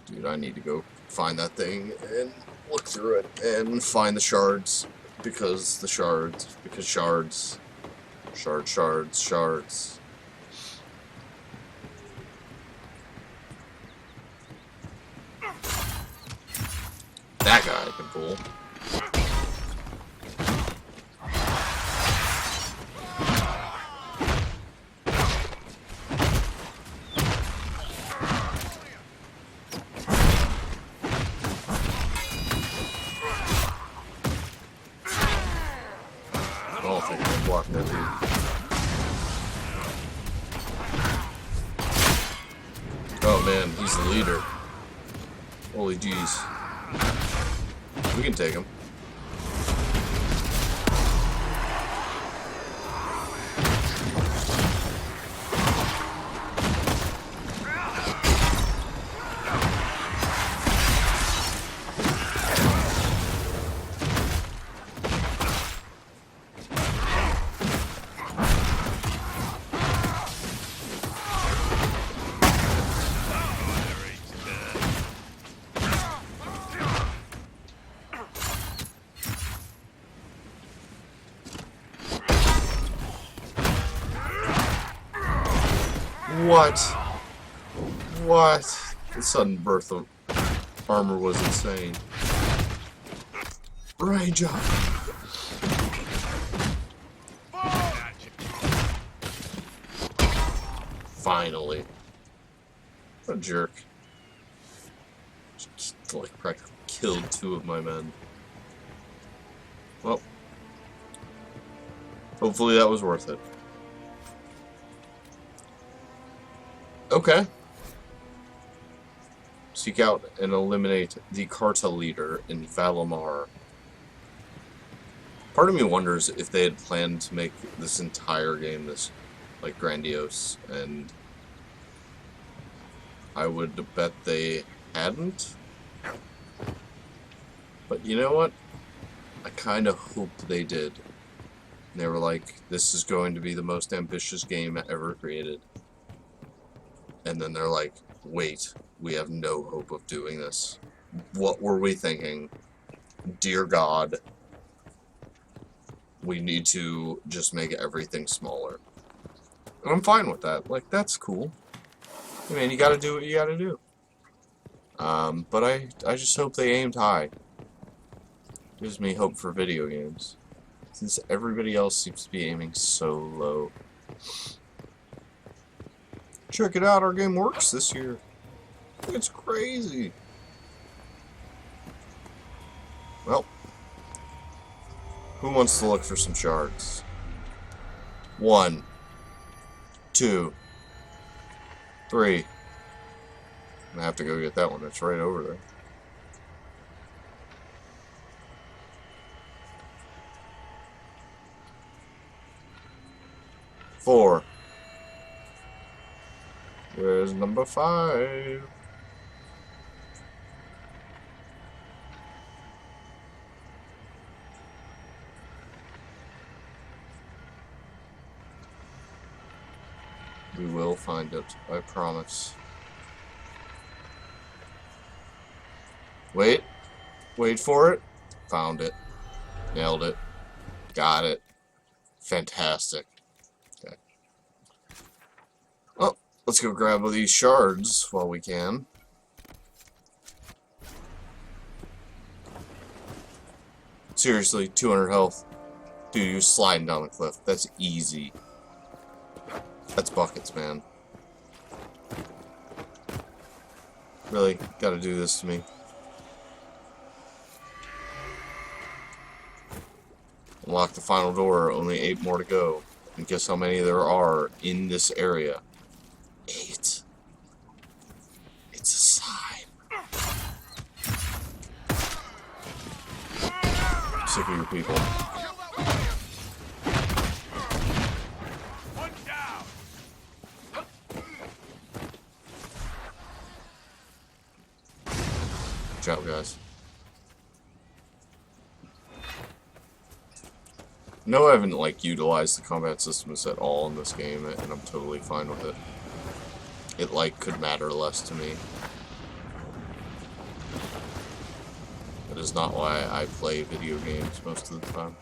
dude, I need to go find that thing and look through it and find the shards, because the shards, because shards, shards. That guy I can pull. I don't think I'm blocking that dude. Oh man, he's the leader. Holy jeez. We can take him. What? What? The sudden birth of armor was insane. Range up. Finally. What a jerk. Just, like, practically killed 2 of my men. Well. Hopefully that was worth it. Okay. Seek out and eliminate the Carta leader in Valimar. Part of me wonders if they had planned to make this entire game this, like, grandiose, and I would bet they hadn't. But you know what? I kind of hoped they did. And they were like, this is going to be the most ambitious game ever created. And then they're like, wait, we have no hope of doing this. What were we thinking? Dear God, we need to just make everything smaller. And I'm fine with that. Like, that's cool. I mean, you gotta do what you gotta do. But I just hope they aimed high. Gives me hope for video games, since everybody else seems to be aiming so low. Check it out, our game works this year. It's crazy. Well, who wants to look for some shards? 1, 2, 3. I'm gonna have to go get that one. That's right over there. 4. Where's number 5? We will find it, I promise. Wait. Wait for it. Found it. Nailed it. Got it. Fantastic. Okay. Well, let's go grab these shards while we can. Seriously, 200 health. Dude, you're sliding down the cliff. That's easy. That's buckets, man. Really? Gotta do this to me. Unlock the final door. Only 8 more to go. And guess how many there are in this area? 8. It's a sign. I'm sick of your people. Watch out, guys. No, I haven't utilized the combat systems at all in this game, and I'm totally fine with it. It could matter less to me. That is not why I play video games most of the time.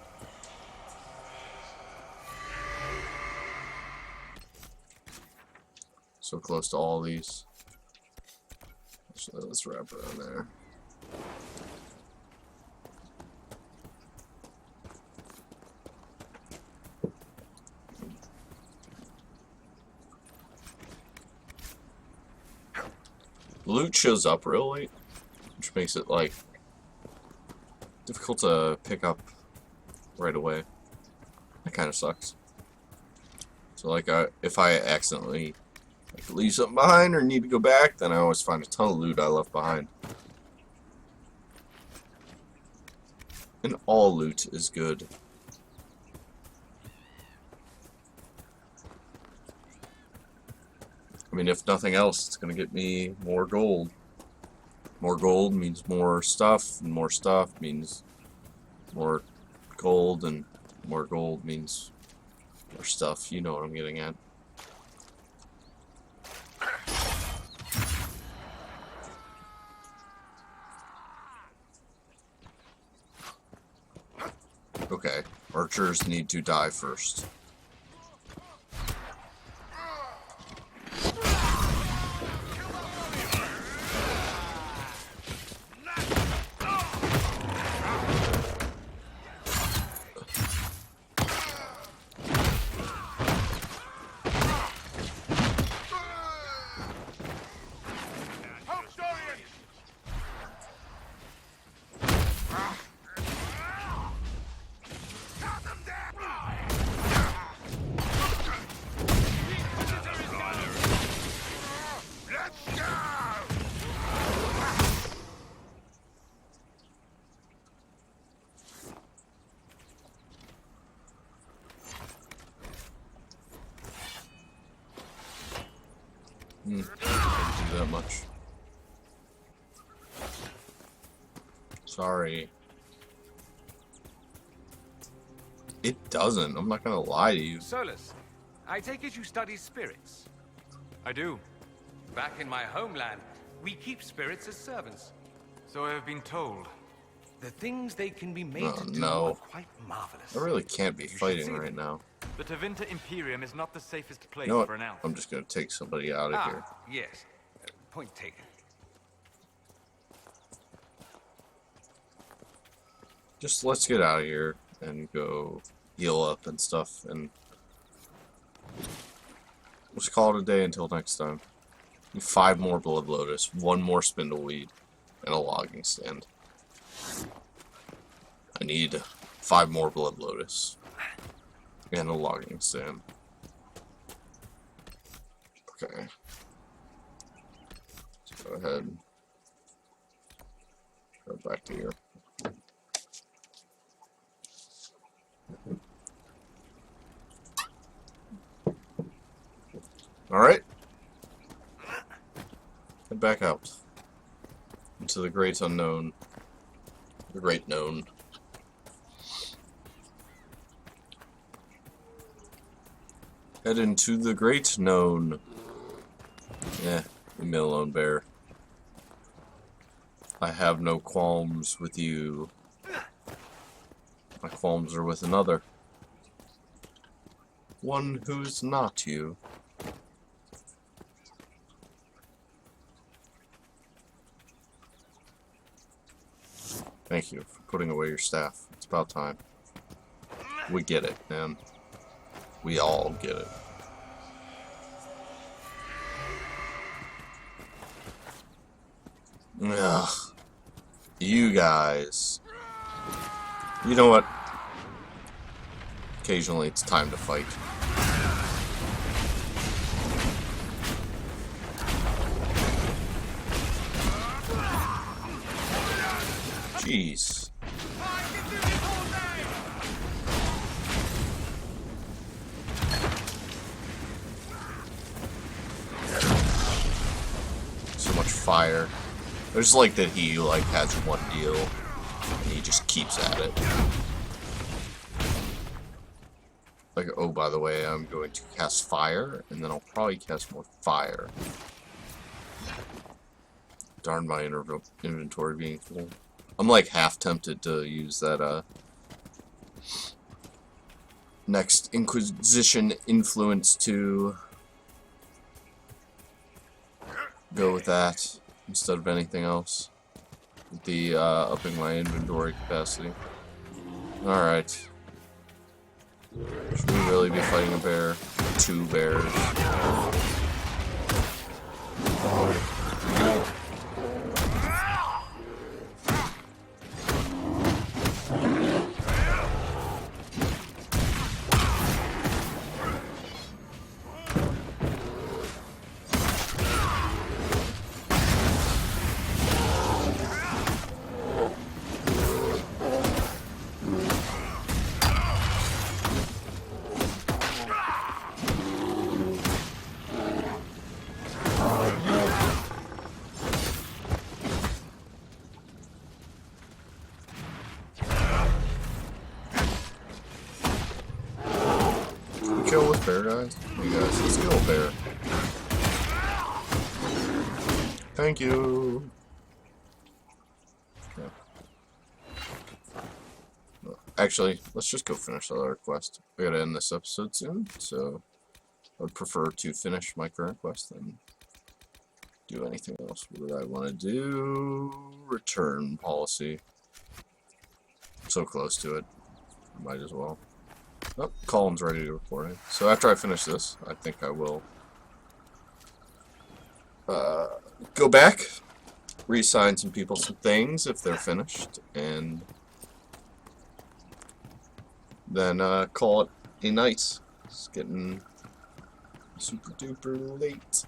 So close to all these. So let's wrap around there. Loot shows up real late, which makes it difficult to pick up right away. That kind of sucks. So if I accidentally leave something behind or need to go back, then I always find a ton of loot I left behind. And all loot is good. I mean, if nothing else, it's going to get me more gold. More gold means more stuff, and more stuff means more gold, and more gold means more stuff. You know what I'm getting at. Okay, archers need to die first. Doesn't do that much. Sorry. It doesn't. I'm not gonna lie to you. Solus, I take it you study spirits. I do. Back in my homeland, we keep spirits as servants. So I have been told. The things they can be made to do no. are quite marvelous. I really can't be fighting right them. now. The Tevinter Imperium is not the safest place You know what? for an elf. I'm just gonna take somebody out of here. Yes. Point taken. just let's get out of here and go heal up and stuff, and let's call it a day until next time. 5 more blood lotus, 1 more spindleweed, and a logging stand. I need 5 more blood lotus and a logging stand. Okay. Let's go ahead. Go back to here. Alright. Head back out. Into the great unknown. The great known. Head into the great known. Yeah, leave me alone, bear. I have no qualms with you. My qualms are with another. One who's not you. Thank you for putting away your staff. It's about time. We get it, man. We all get it. Ugh. You guys. You know what? Occasionally it's time to fight. Jeez. So much fire. I just like that he has one deal and he just keeps at it. Like, oh, by the way, I'm going to cast fire and then I'll probably cast more fire. Darn my inventory being full. I'm like half tempted to use that next Inquisition influence to go with that instead of anything else. The upping my inventory capacity. Alright. Should we really be fighting a bear? 2 bears. Kill with bear, guys. You guys, let's kill a bear. Thank you. Yeah. Actually, let's just go finish the other quest. We gotta end this episode soon, so I would prefer to finish my current quest than do anything else. What do I want to do? Return policy. So close to it. Might as well. Oh, Colin's ready to report it. So after I finish this, I think I will go back, reassign some people some things if they're finished, and then call it a night. It's getting super duper late.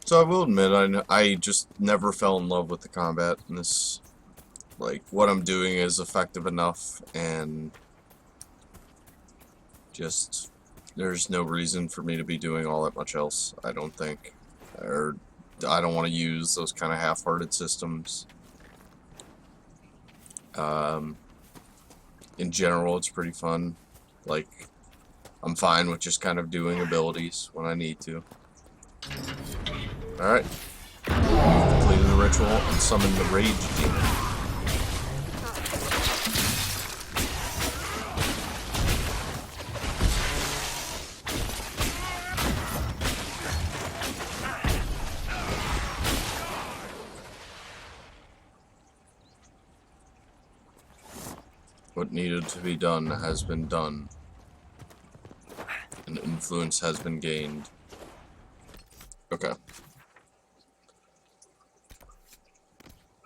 So I will admit, I just never fell in love with the combat in this. Like, what I'm doing is effective enough, and just, there's no reason for me to be doing all that much else, I don't think. Or, I don't want to use those kind of half-hearted systems. In general, it's pretty fun. Like, I'm fine with just kind of doing abilities when I need to. Alright. Completed the ritual and summoned the Rage Demon. What needed to be done has been done. And influence has been gained. Okay.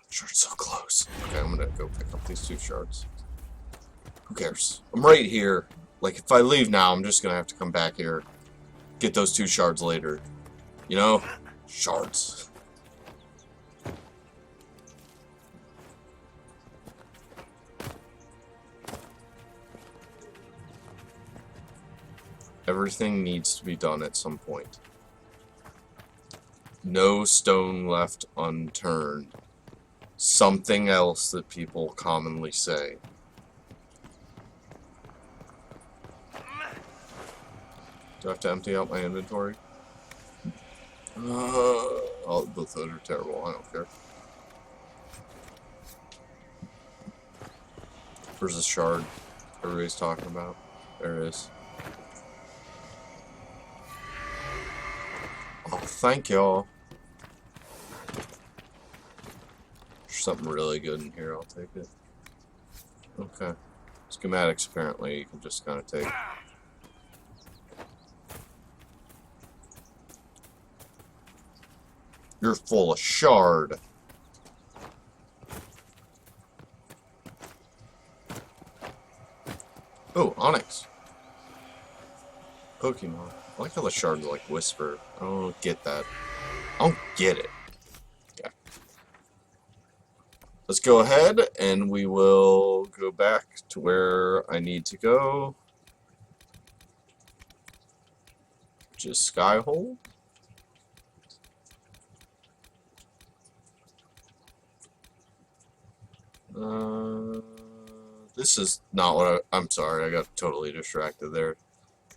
Shard's so close. Okay, I'm gonna go pick up these 2 shards. Who cares? I'm right here. Like, if I leave now, I'm just gonna have to come back here. Get those 2 shards later. You know? Shards. Everything needs to be done at some point. No stone left unturned. Something else that people commonly say. Do I have to empty out my inventory? Oh, both those are terrible. I don't care. Where's the shard everybody's talking about? There it is. Oh, thank y'all. There's something really good in here. I'll take it. Okay. Schematics, apparently, you can just kind of take. You're full of shard. Oh, Onyx. Pokemon. I like how the shards like whisper. I don't get that. I don't get it. Okay. Let's go ahead and we will go back to where I need to go. Which is Skyhole. This is not what I'm sorry, I got totally distracted there.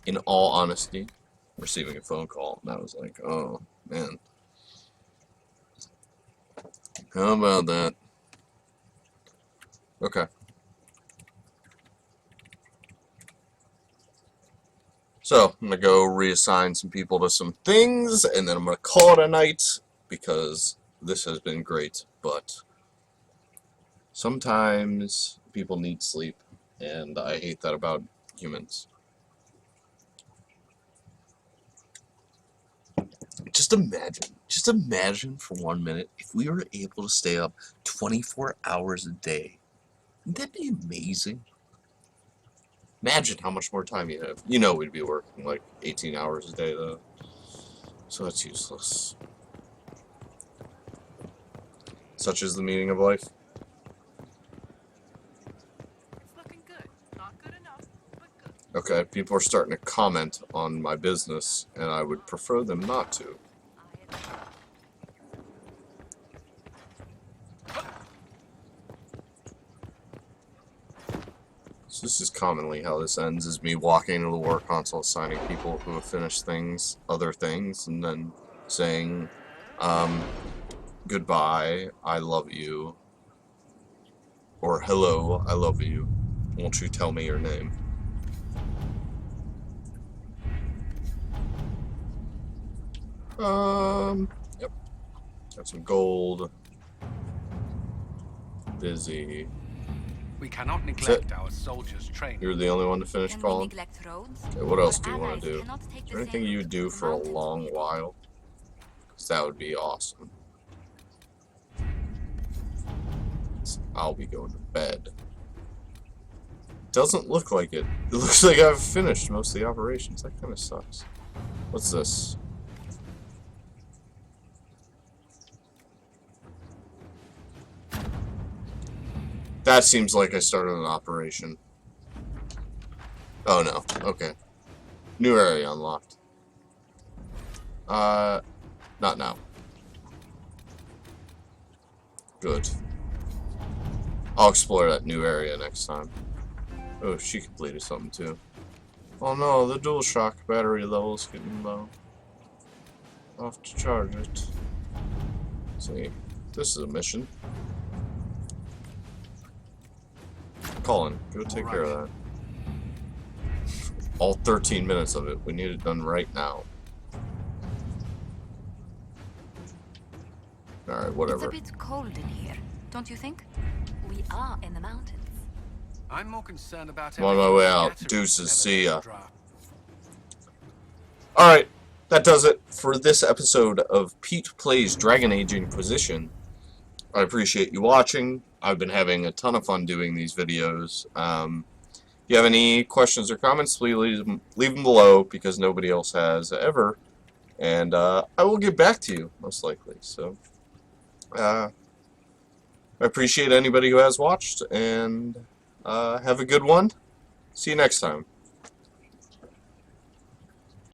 In all honesty, receiving a phone call, and I was like, oh, man. How about that? Okay. So, I'm going to go reassign some people to some things, and then I'm going to call it a night, because this has been great, but sometimes people need sleep, and I hate that about humans. Just imagine for 1 minute if we were able to stay up 24 hours a day. Wouldn't that be amazing? Imagine how much more time you have. You know we'd be working like 18 hours a day though. So that's useless. Such is the meaning of life. It's looking good. Not good enough, but good. Okay, people are starting to comment on my business, and I would prefer them not to. So this is commonly how this ends, is me walking into the war console, signing people who have finished things, other things, and then saying, goodbye, I love you, or hello, I love you, won't you tell me your name? Yep. Got some gold. Busy. We cannot neglect our soldiers' training. You're the only one to finish calling? Okay, what else do you want to do? Is there anything you would do for a long while? Because that would be awesome. So I'll be going to bed. Doesn't look like it. It looks like I've finished most of the operations. That kind of sucks. What's this? That seems like I started an operation. Oh no. Okay. New area unlocked. Not now. Good. I'll explore that new area next time. Oh, she completed something too. Oh no, the DualShock battery level is getting low. Off to charge it. See, this is a mission. Colin, go take care of that. All 13 minutes of it. We need it done right now. Alright, whatever. It's a bit cold in here, don't you think? We are in the mountains. I'm more concerned about I'm on my way out. everything Deuces, see ya. draft. Alright, that does it for this episode of Pete Plays Dragon Age Inquisition. I appreciate you watching. I've been having a ton of fun doing these videos. If you have any questions or comments, please leave them below, because nobody else has ever. And I will get back to you, most likely. So, I appreciate anybody who has watched, and have a good one. See you next time.